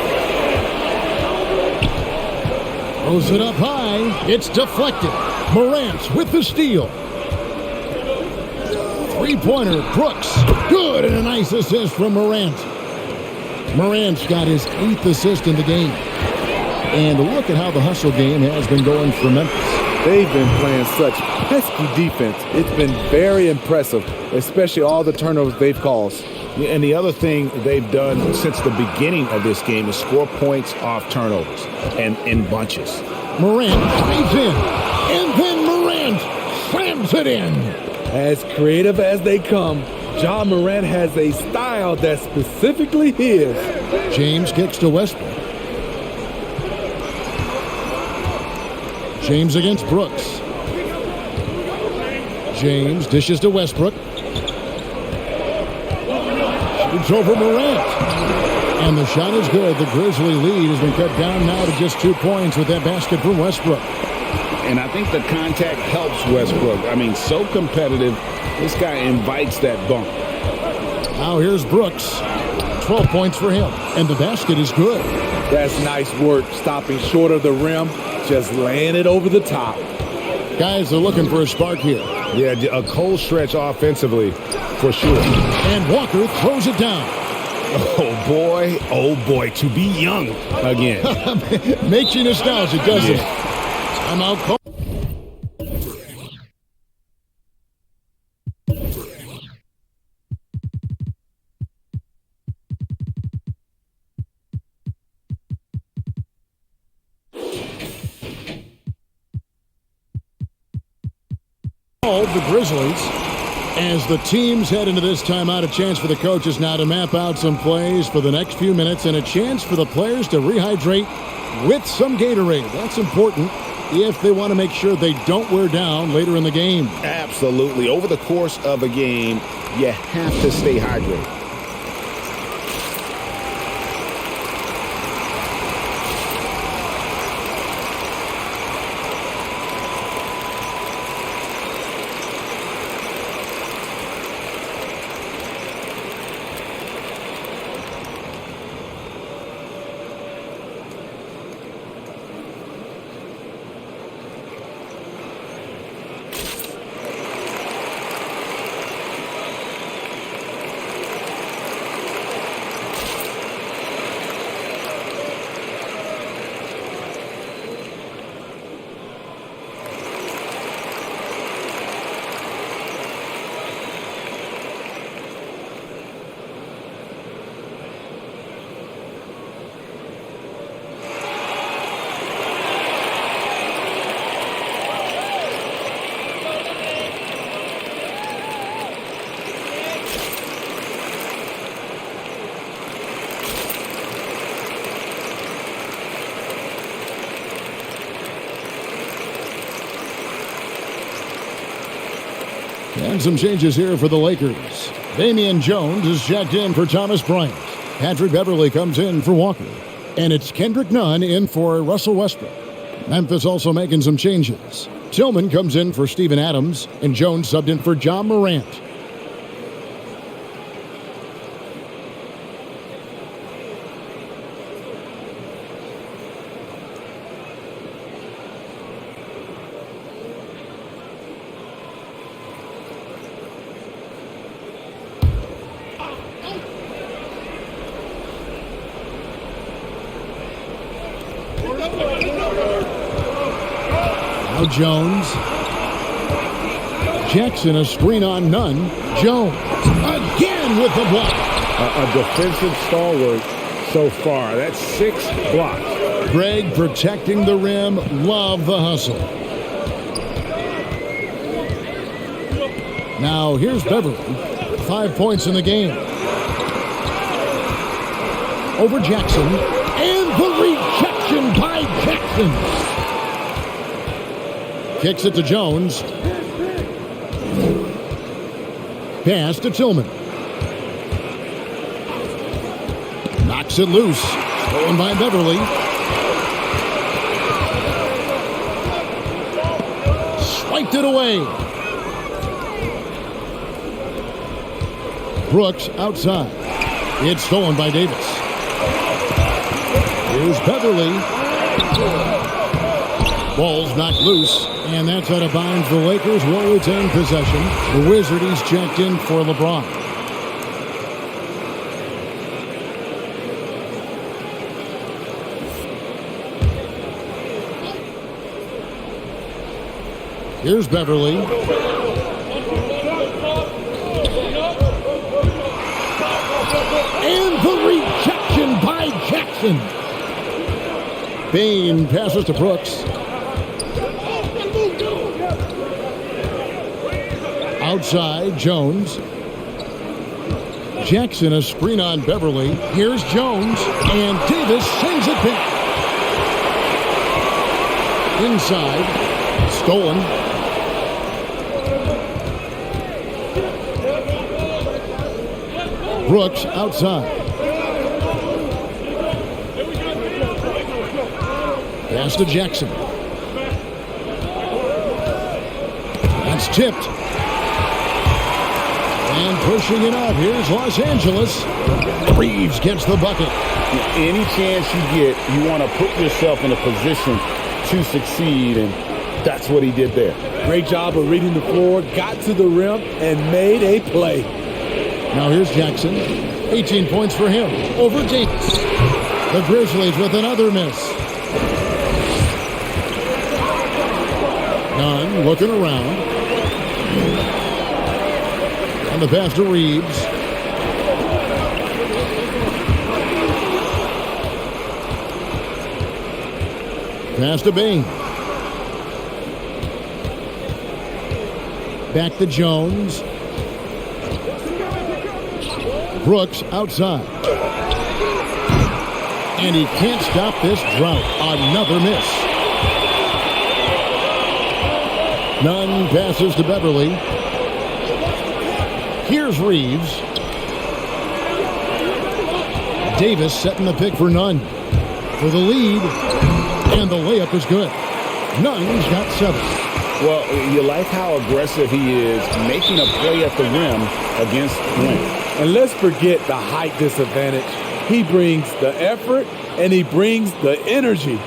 Throws it up high. It's deflected. Morant with the steal. Three-pointer, Brooks. Good, and a nice assist from Morant. Morant's got his 8th assist in the game. And look at how the hustle game has been going for Memphis. They've been playing such pesky defense. It's been very impressive, especially all the turnovers they've caused. And the other thing they've done since the beginning of this game is score points off turnovers and in bunches. Morant drives in, and then Morant slams it in. As creative as they come, Ja Morant has a style that's specifically his. James kicks to Westbrook. James against Brooks. James dishes to Westbrook. Shoots over Morant. And the shot is good. The Grizzly lead has been cut down now to just 2 points with that basket from Westbrook. And I think the contact helps Westbrook. I mean, so competitive. This guy invites that bump. Now here's Brooks. 12 points for him. And the basket is good. That's nice work, stopping short of the rim, just laying it over the top. Guys are looking for a spark here. Yeah, a cold stretch offensively, for sure. And Walker throws it down. Oh boy, to be young again. Makes you nostalgic, doesn't it? I'm out cold. The Grizzlies, as the teams head into this timeout, a chance for the coaches now to map out some plays for the next few minutes and a chance for the players to rehydrate with some Gatorade. That's important if they want to make sure they don't wear down later in the game. Absolutely. Over the course of a game, you have to stay hydrated. And some changes here for the Lakers. Damian Jones is checked in for Thomas Bryant. Patrick Beverly comes in for Walker. And it's Kendrick Nunn in for Russell Westbrook. Memphis also making some changes. Tillman comes in for Steven Adams, and Jones subbed in for Ja Morant. Now Jones. Jackson, a screen on none. Jones again with the block. A defensive stalwart so far. That's 6 blocks. Greg protecting the rim. Love the hustle. Now here's Beverly. 5 points in the game. Over Jackson. And the rejection by Jackson. Kicks it to Jones. Pass to Tillman. Knocks it loose. Stolen by Beverly. Swiped it away. Brooks outside. It's stolen by Davis. Here's Beverly. Ball's knocked loose, and that's out of bounds. The Lakers will retain possession. The Wizards checked in for LeBron. Here's Beverly. And the rejection by Jackson. Bain passes to Brooks. Outside, Jones. Jackson, a screen on Beverly. Here's Jones, and Davis sends it back. Inside, stolen. Brooks outside. Pass to Jackson. That's tipped. And pushing it up. Here's Los Angeles. Reeves gets the bucket. Any chance you get, you want to put yourself in a position to succeed, and that's what he did there. Great job of reading the floor, got to the rim, and made a play. Now here's Jackson. 18 points for him. Over Davis. The Grizzlies with another miss. Nunn looking around. And the pass to Reeves. Pass to Bain. Back to Jones. Brooks outside. And he can't stop this drought. Another miss. Nunn passes to Beverly. Here's Reeves. Davis setting the pick for Nunn. For the lead. And the layup is good. Nunn's got 7. Well, you like how aggressive he is, making a play at the rim against Wayne. And let's forget the height disadvantage. He brings the effort and he brings the energy.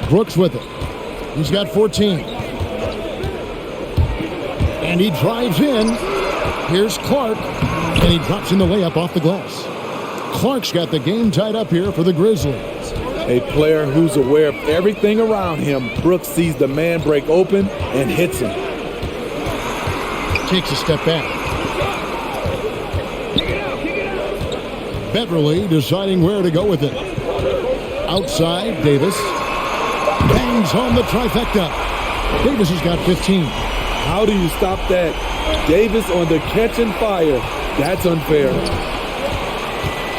Brooks with it. He's got 14. And he drives in. Here's Clark. And he drops in the layup off the glass. Clark's got the game tied up here for the Grizzlies. A player who's aware of everything around him. Brooks sees the man break open and hits him. Takes a step back. Beverly deciding where to go with it. Outside, Davis. Bangs home the trifecta. Davis has got 15. How do you stop that? Davis on the catch and fire. That's unfair.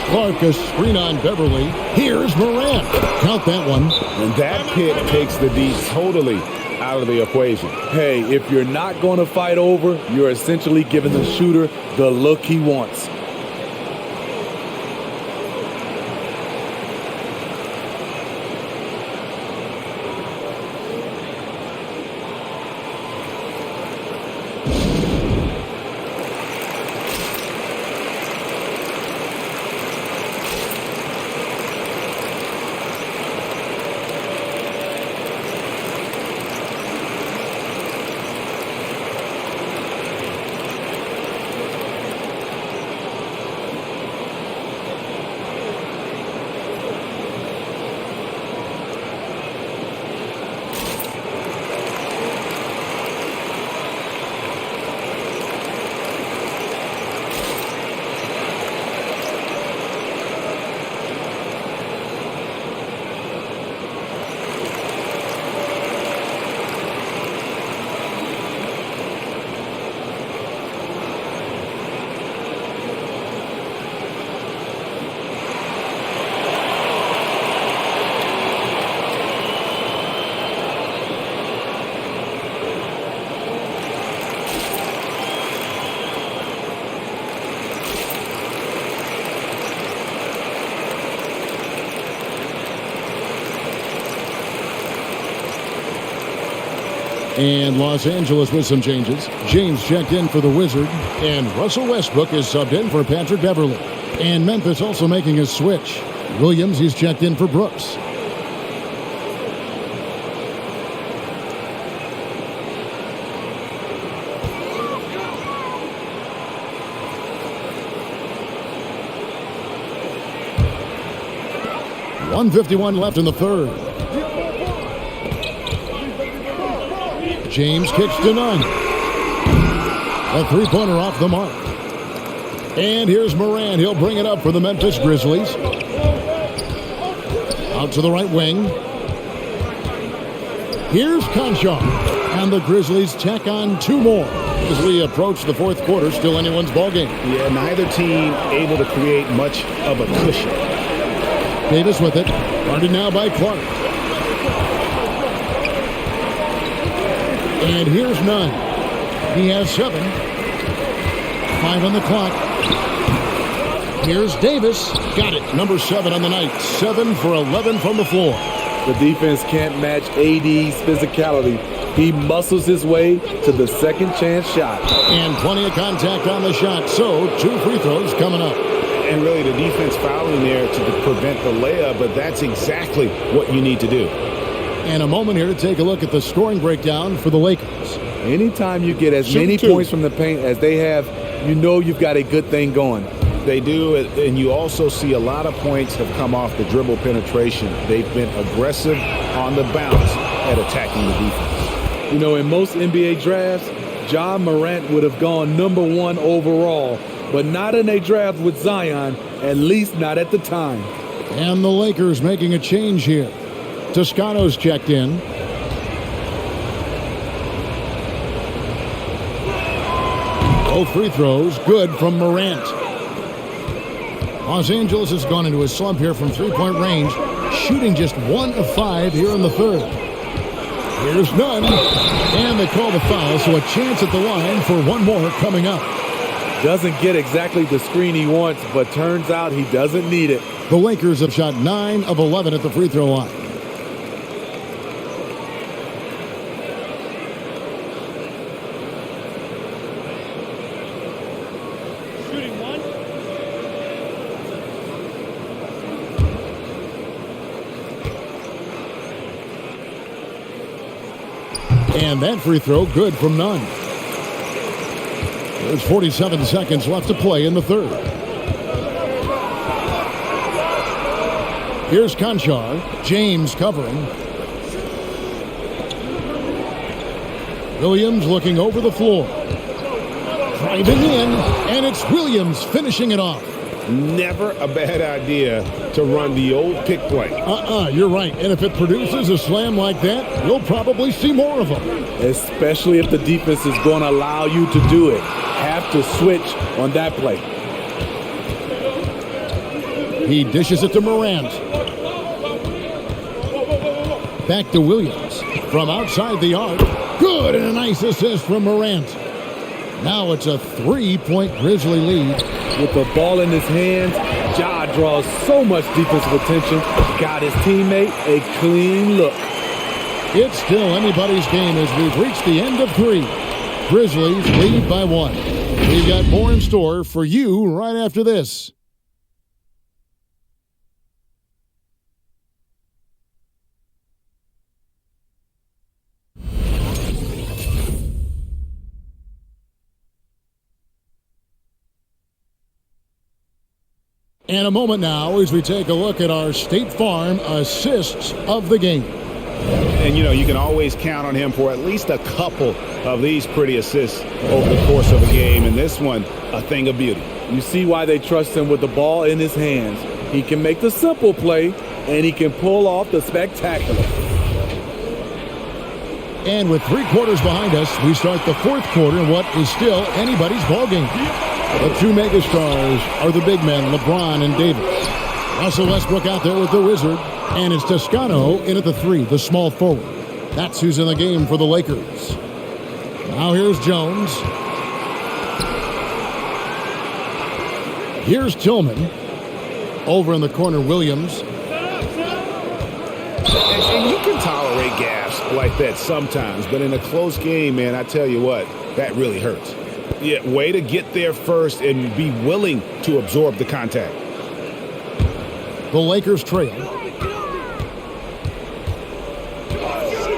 Clark a screen on Beverly. Here's Morant. Count that one. And that pick takes the D totally out of the equation. Hey, if you're not going to fight over, you're essentially giving the shooter the look he wants. And Los Angeles with some changes. James checked in for the Wizard, and Russell Westbrook is subbed in for Patrick Beverly. And Memphis also making a switch. Williams is checked in for Brooks. .151 left in the third. James kicks to none. A three-pointer off the mark. And here's Morant. He'll bring it up for the Memphis Grizzlies. Out to the right wing. Here's Conchar. And the Grizzlies tack on two more as we approach the fourth quarter. Still anyone's ballgame. Yeah, neither team able to create much of a cushion. Davis with it. Guarded now by Clark. And here's Nunn. He has 7. 5 on the clock. Here's Davis. Got it. Number 7 on the night. 7 for 11 from the floor. The defense can't match AD's physicality. He muscles his way to the second chance shot. And plenty of contact on the shot. So 2 free throws coming up. And really the defense fouling there to prevent the layup, but that's exactly what you need to do. And a moment here to take a look at the scoring breakdown for the Lakers. Anytime you get as many points from the paint as they have, you know you've got a good thing going. They do, and you also see a lot of points have come off the dribble penetration. They've been aggressive on the bounce at attacking the defense. You know, in most NBA drafts, Ja Morant would have gone number 1 overall, but not in a draft with Zion, at least not at the time. And the Lakers making a change here. Toscano's checked in. Both free throws good from Morant. Los Angeles has gone into a slump here from three-point range, shooting just 1 of 5 here in the third. Here's Nunn, and they call the foul, so a chance at the line for one more coming up. Doesn't get exactly the screen he wants, but turns out he doesn't need it. The Lakers have shot 9 of 11 at the free throw line. Shooting 1. And that free throw good from none. There's 47 seconds left to play in the third. Here's Conchar. James covering. Williams looking over the floor. Driving in, and it's Williams finishing it off. Never a bad idea to run the old pick play. You're right. And if it produces a slam like that, you'll probably see more of them. Especially if the defense is going to allow you to do it. Have to switch on that play. He dishes it to Morant. Back to Williams. From outside the arc. Good, and a nice assist from Morant. Now it's a 3-point Grizzly lead. With the ball in his hands, Ja draws so much defensive attention. Got his teammate a clean look. It's still anybody's game as we've reached the end of 3. Grizzlies lead by 1. We've got more in store for you right after this. And a moment now as we take a look at our State Farm assists of the game. And, you can always count on him for at least a couple of these pretty assists over the course of a game. And this one, a thing of beauty. You see why they trust him with the ball in his hands. He can make the simple play, and he can pull off the spectacular. And with 3 quarters behind us, we start the 4th quarter in what is still anybody's ballgame. The 2 megastars are the big men, LeBron and Davis. Russell Westbrook out there with the Wizard. And it's Toscano in at the 3, the small forward. That's who's in the game for the Lakers. Now here's Jones. Here's Tillman. Over in the corner, Williams. And you can tolerate gaps like that sometimes, but in a close game, man, I tell you what, that really hurts. Yeah, way to get there first and be willing to absorb the contact. The Lakers trail.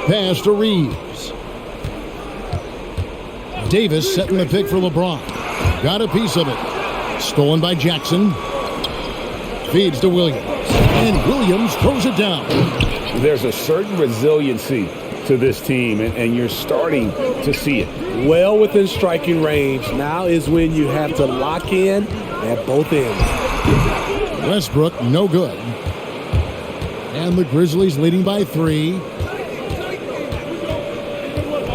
Pass to Reeves. Davis setting the pick for LeBron. Got a piece of it. Stolen by Jackson. Feeds to Williams. And Williams throws it down. There's a certain resiliency to this team, and you're starting to see it. Well within striking range. Now is when you have to lock in at both ends. Westbrook, no good. And the Grizzlies leading by 3.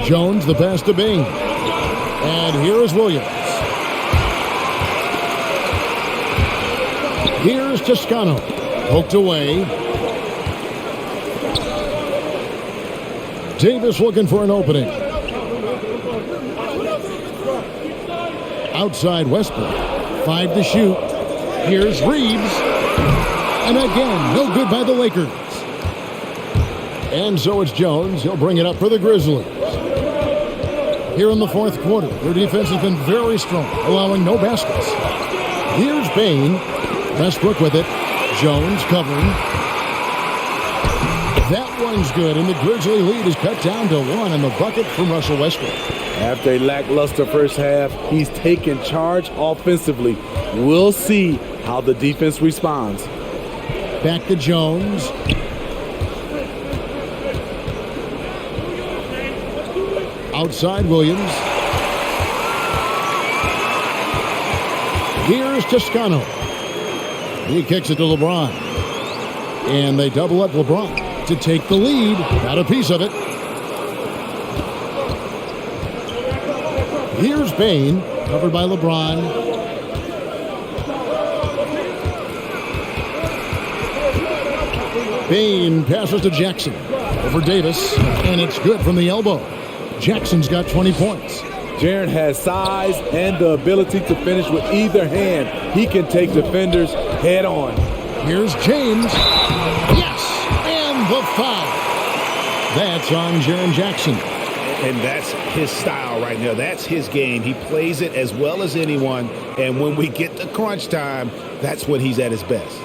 Jones, the pass to Bing. And here is Williams. Here's Toscano. Poked away. Davis looking for an opening. Outside Westbrook. 5 to shoot. Here's Reeves. And again, no good by the Lakers. And so it's Jones. He'll bring it up for the Grizzlies. Here in the 4th quarter, their defense has been very strong, allowing no baskets. Here's Bain. Westbrook with it. Jones covering. That one's good, and the Grizzly lead is cut down to 1 in the bucket from Russell Westbrook. After a lackluster first half, he's taken charge offensively. We'll see how the defense responds. Back to Jones. Outside Williams. Here's Toscano. He kicks it to LeBron. And they double up LeBron to take the lead. Got a piece of it. Here's Bain, covered by LeBron. Bain passes to Jackson. Over Davis, and it's good from the elbow. Jackson's got 20 points. Jaron has size and the ability to finish with either hand. He can take defenders head on. Here's James. Yes! And the foul. That's on Jaron Jackson. And that's his style right now. That's his game. He plays it as well as anyone. And when we get to crunch time, that's when he's at his best.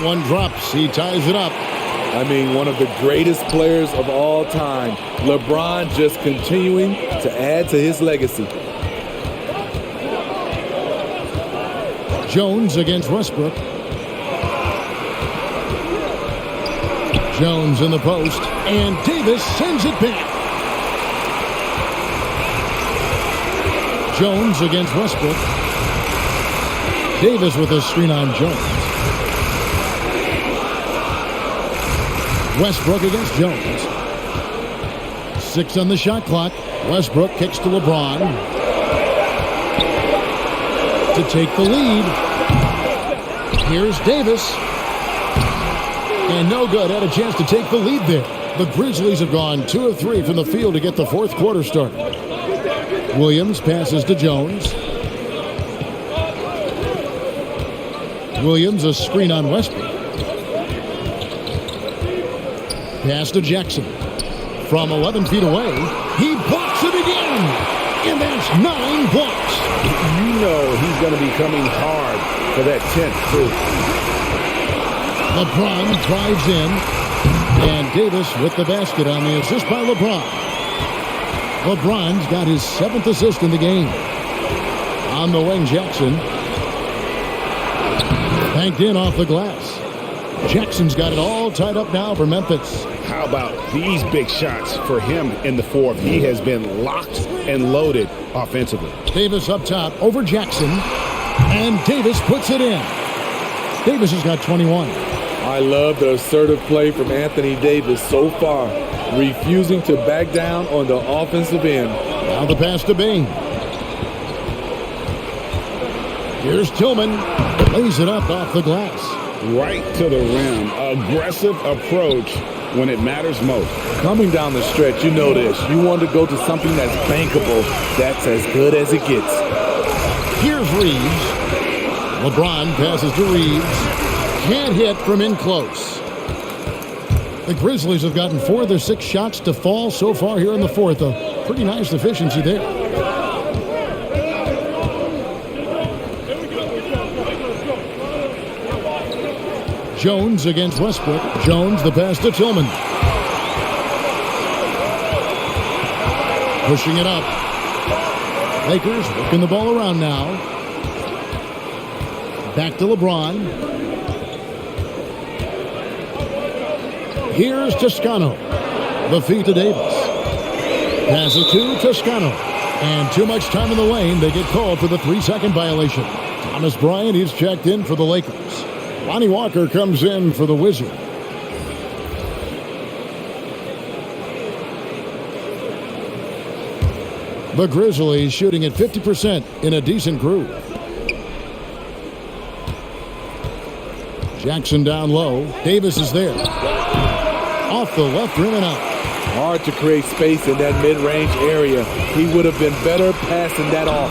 That one drops. He ties it up. I mean, one of the greatest players of all time. LeBron just continuing to add to his legacy. Jones against Westbrook. Jones in the post, and Davis sends it back. Jones against Westbrook. Davis with a screen on Jones. Westbrook against Jones. 6 on the shot clock. Westbrook kicks to LeBron to take the lead. Here's Davis. And no good. Had a chance to take the lead there. The Grizzlies have gone 2 of 3 from the field to get the fourth quarter started. Williams passes to Jones. Williams a screen on Westbrook. Pass to Jackson. From 11 feet away, he blocks it again. And that's 9 blocks. You know he's going to be coming hard for that 10th, too. LeBron drives in. And Davis with the basket on the assist by LeBron. LeBron's got his 7th assist in the game. On the wing, Jackson. Banked in off the glass. Jackson's got it all tied up now for Memphis. How about these big shots for him in the fourth? He has been locked and loaded offensively. Davis up top over Jackson. And Davis puts it in. Davis has got 21. I love the assertive play from Anthony Davis so far, refusing to back down on the offensive end. Now the pass to Bain. Here's Tillman. Lays it up off the glass. Right to the rim. Aggressive approach when it matters most. Coming down the stretch, you know this. You want to go to something that's bankable. That's as good as it gets. Here's Reeves. LeBron passes to Reeves. Can't hit from in close. The Grizzlies have gotten 4 of their 6 shots to fall so far here in the fourth. A pretty nice efficiency there. Jones against Westbrook. Jones the pass to Tillman. Pushing it up. Lakers working the ball around now. Back to LeBron. Here's Toscano. The feed to Davis. Pass it to Toscano. And too much time in the lane. They get called for the 3-second violation. Thomas Bryant, he's checked in for the Lakers. Lonnie Walker comes in for the Wizards. The Grizzlies shooting at 50% in a decent groove. Jackson down low. Davis is there. Off the left rim and out. Hard to create space in that mid-range area. He would have been better passing that off.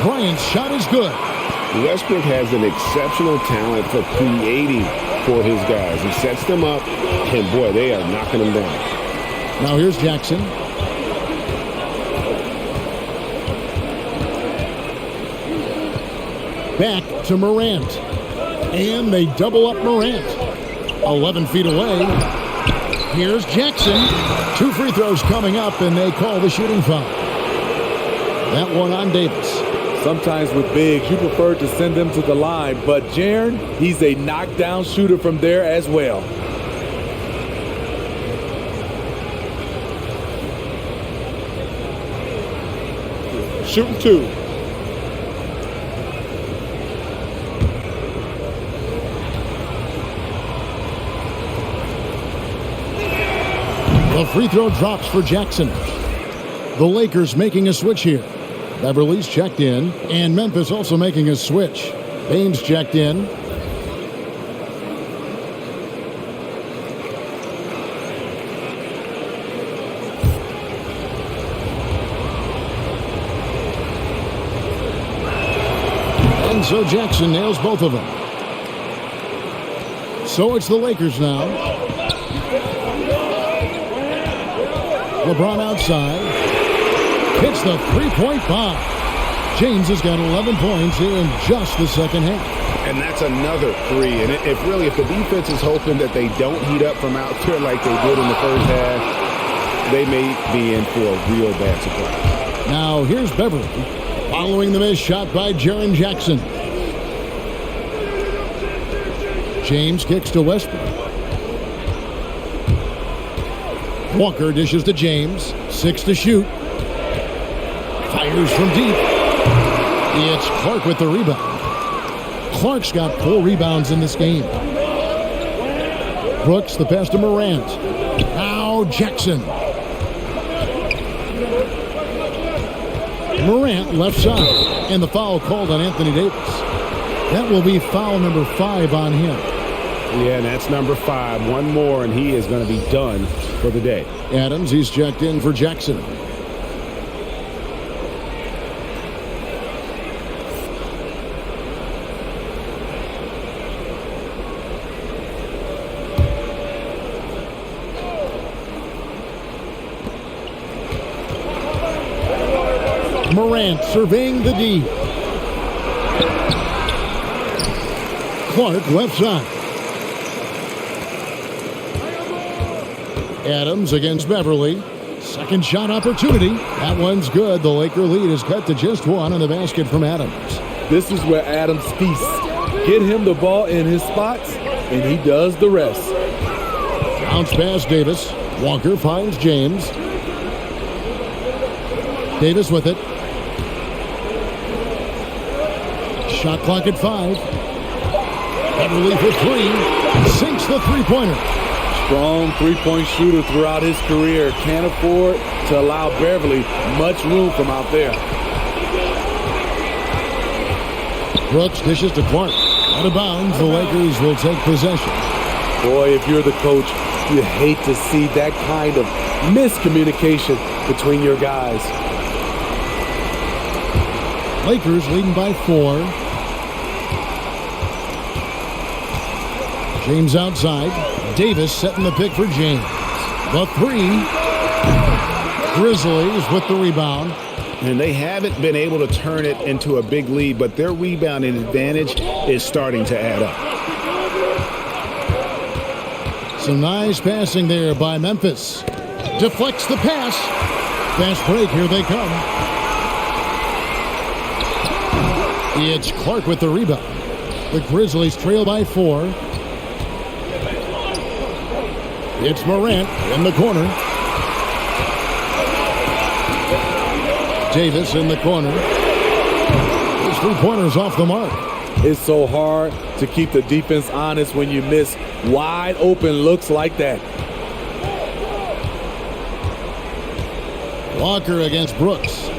Bryant's shot is good. Westbrook has an exceptional talent for creating for his guys. He sets them up, and boy, they are knocking them down. Now here's Jackson. Back to Morant. And they double up Morant. 11 feet away. Here's Jackson. 2 free throws coming up, and they call the shooting foul. That one on Davis. Sometimes with bigs, you prefer to send them to the line, but Jaron, he's a knockdown shooter from there as well. Shooting 2. The free throw drops for Jackson. The Lakers making a switch here. Beverly's checked in, and Memphis also making a switch. Baines checked in. And so Jackson nails both of them. So it's the Lakers now. LeBron outside. Hits the three-point bomb. James has got 11 points here in just the second half. And that's another three. And if the defense is hoping that they don't heat up from out there like they did in the first half, they may be in for a real bad surprise. Now here's Beverly following the missed shot by Jaron Jackson. James kicks to Westbrook. Walker dishes to James. 6 to shoot. Fires from deep. It's Clark with the rebound. Clark's got 4 rebounds in this game. Brooks the pass to Morant. Now Jackson. Morant left side. And the foul called on Anthony Davis. That will be foul number 5 on him. Yeah, and that's number 5. One more, and he is going to be done for the day. Adams, he's checked in for Jackson. Morant surveying the D. Clark left side. Adams against Beverly. Second shot opportunity. That one's good. The Laker lead is cut to just 1 on the basket from Adams. This is where Adams feasts. Get him the ball in his spots, and he does the rest. Bounce pass Davis. Walker finds James. Davis with it. Shot clock at 5. Beverly for 3. Sinks the three-pointer. Strong three-point shooter throughout his career. Can't afford to allow Beverly much room from out there. Brooks dishes to Clark. Out of bounds, the Lakers will take possession. Boy, if you're the coach, you hate to see that kind of miscommunication between your guys. Lakers leading by 4. James outside. Davis setting the pick for James. The 3. Grizzlies with the rebound. And they haven't been able to turn it into a big lead, but their rebounding advantage is starting to add up. Some nice passing there by Memphis. Deflects the pass. Fast break, here they come. It's Clark with the rebound. The Grizzlies trail by 4. It's Morant in the corner. Davis in the corner. His three-pointers off the mark. It's so hard to keep the defense honest when you miss wide open looks like that. Walker against Brooks.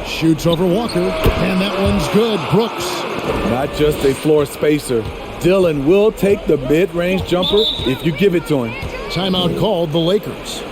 Shoots over Walker, and that one's good. Brooks. Not just a floor spacer. Dillon will take the mid-range jumper if you give it to him. Timeout called the Lakers.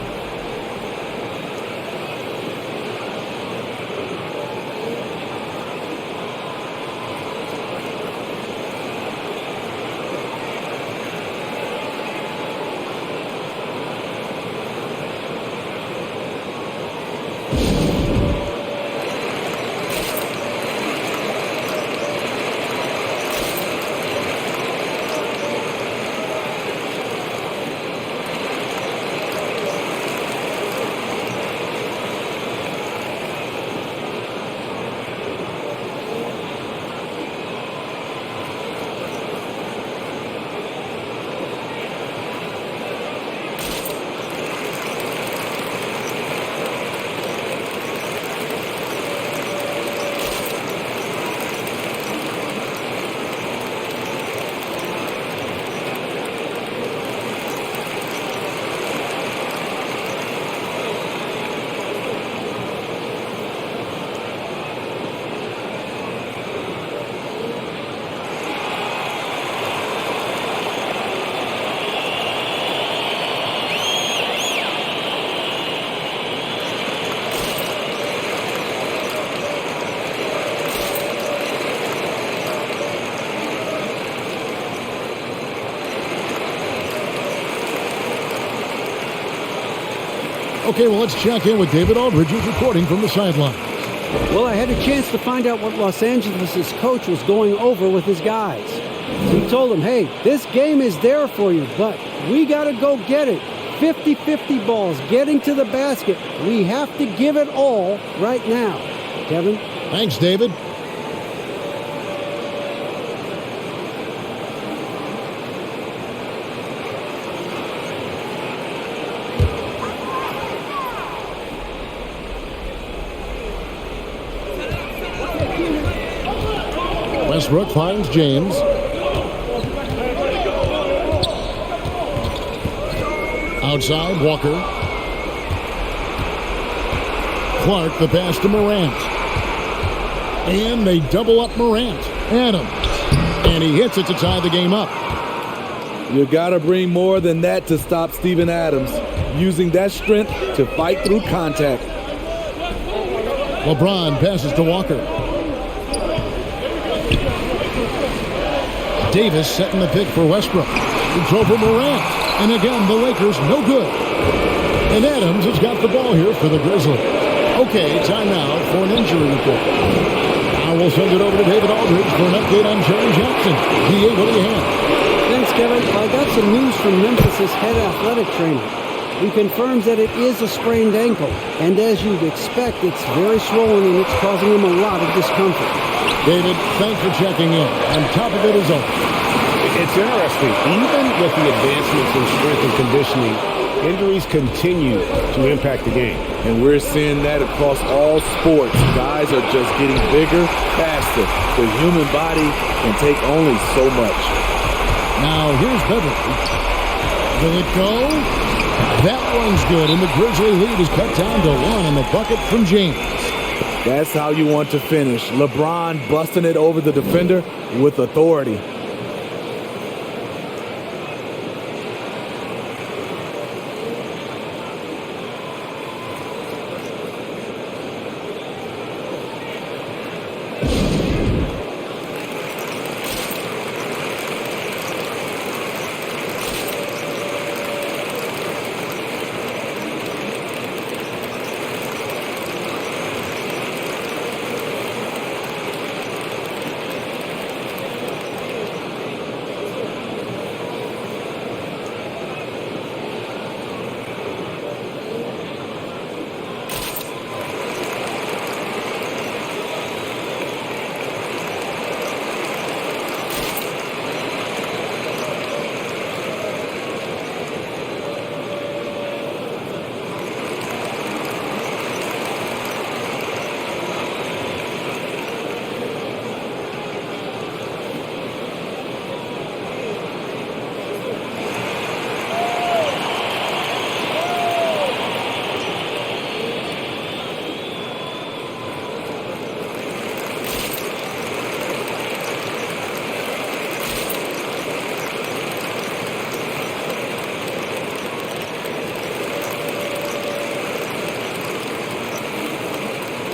Okay, well, let's check in with David Aldridge, who's reporting from the sideline. Well, I had a chance to find out what Los Angeles' coach was going over with his guys. He told them, hey, this game is there for you, but we got to go get it. 50-50 balls, getting to the basket. We have to give it all right now. Kevin? Thanks, David. Westbrook finds James. Outside, Walker. Clark, the pass to Morant. And they double up Morant. Adams. And he hits it to tie the game up. You got to bring more than that to stop Steven Adams. Using that strength to fight through contact. LeBron passes to Walker. Davis setting the pick for Westbrook. It's over Morant. And again, the Lakers no good. And Adams has got the ball here for the Grizzlies. Okay, timeout for an injury report. Now we'll send it over to David Aldridge for an update on Jaron Jackson. DA, what do you have? Thanks, Kevin. I got some news from Memphis' head athletic trainer. He confirms that it is a sprained ankle. And as you'd expect, it's very swollen and it's causing him a lot of discomfort. David, thanks for checking in. On top of it is over. It's interesting. Even with the advancements in strength and conditioning, injuries continue to impact the game. And we're seeing that across all sports. Guys are just getting bigger, faster. The human body can take only so much. Now, here's Beverly. Will it go? That one's good, and the Grizzly lead is cut down to 1 on the bucket from James. That's how you want to finish. LeBron busting it over the defender with authority.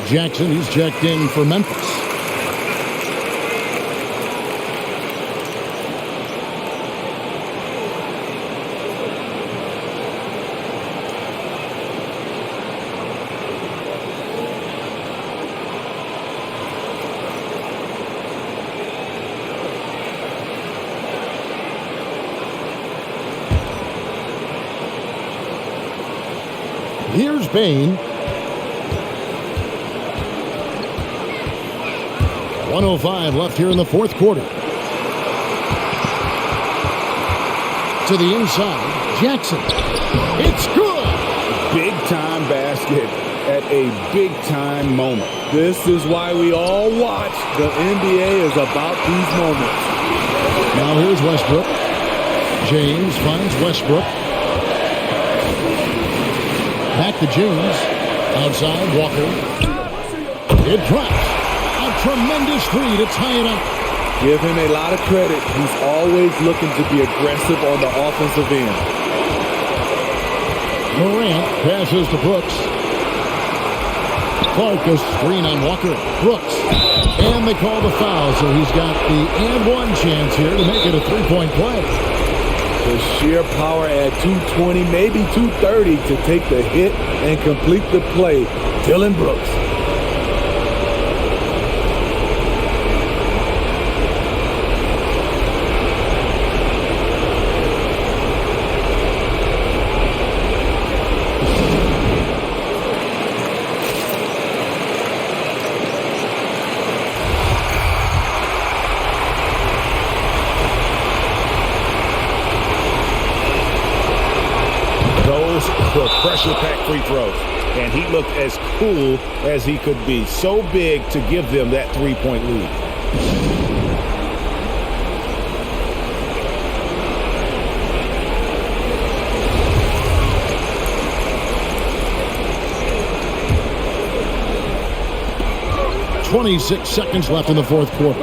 Jackson, he's checked in for Memphis. Here's Bain. 1:05 left here in the fourth quarter. To the inside, Jackson. It's good! Big-time basket at a big-time moment. This is why we all watch. The NBA is about these moments. Now here's Westbrook. James finds Westbrook. Back to James. Outside, Walker. It drops. Tremendous three to tie it up. Give him a lot of credit. He's always looking to be aggressive on the offensive end. Morant passes to Brooks. Clark goes screen on Walker. Brooks. And they call the foul, so he's got the and one chance here to make it a three-point play. The sheer power at 220, maybe 230 to take the hit and complete the play. Dylan Brooks. pressure-packed free throws. And he looked as cool as he could be. So big to give them that three-point lead. .26 seconds left in the fourth quarter.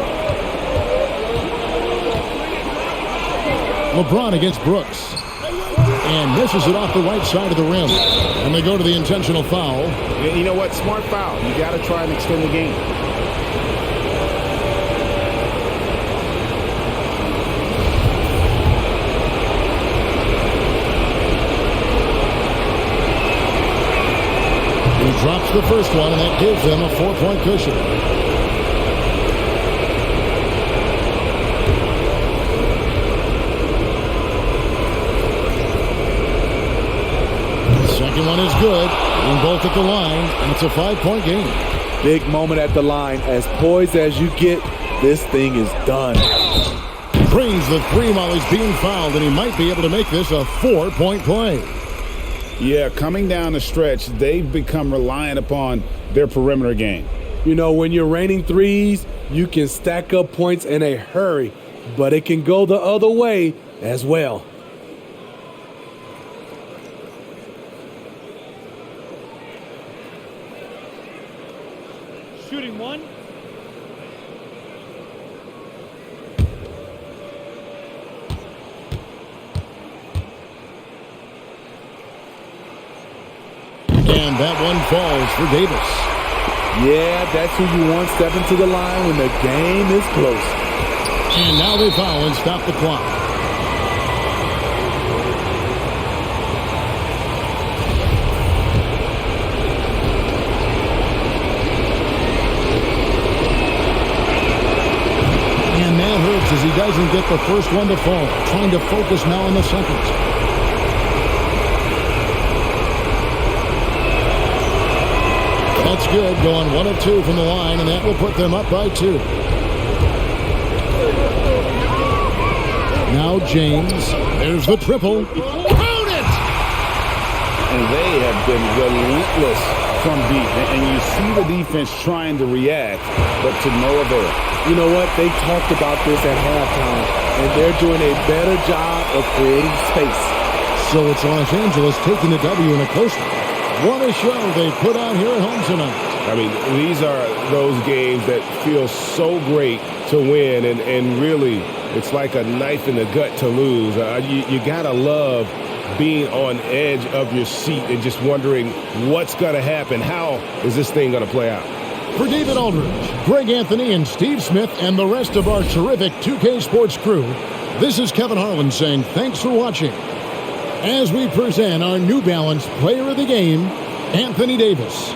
LeBron against Brooks. And misses it off the right side of the rim. And they go to the intentional foul. You know what? Smart foul. You got to try and extend the game. He drops the first one, and that gives them a 4-point cushion. The second one is good, and both at the line, and it's a 5-point game. Big moment at the line. As poised as you get, this thing is done. Brings the three while he's being fouled, and he might be able to make this a 4-point play. Yeah, coming down the stretch, they've become reliant upon their perimeter game. You know, when you're raining threes, you can stack up points in a hurry, but it can go the other way as well. Shooting one. And that one falls for Davis. Yeah, that's who you want stepping to the line when the game is close. And now they foul and stop the clock. And that hurts as he doesn't get the first one to fall. Trying to focus now on the second. That's good, going 1 of 2 from the line, and that will put them up by 2. Now James, there's the triple. Count it! And they have been relentless from deep. And you see the defense trying to react, but to no avail. You know what? They talked about this at halftime, and they're doing a better job of creating space. So it's Los Angeles taking the W in a close one. What a show they put on here at home tonight. I mean, these are those games that feel so great to win, and really, it's like a knife in the gut to lose. You got to love being on edge of your seat and just wondering what's going to happen. How is this thing going to play out? For David Aldridge, Greg Anthony, and Steve Smith, and the rest of our terrific 2K Sports crew, this is Kevin Harlan saying thanks for watching. As we present our New Balance Player of the Game, Anthony Davis.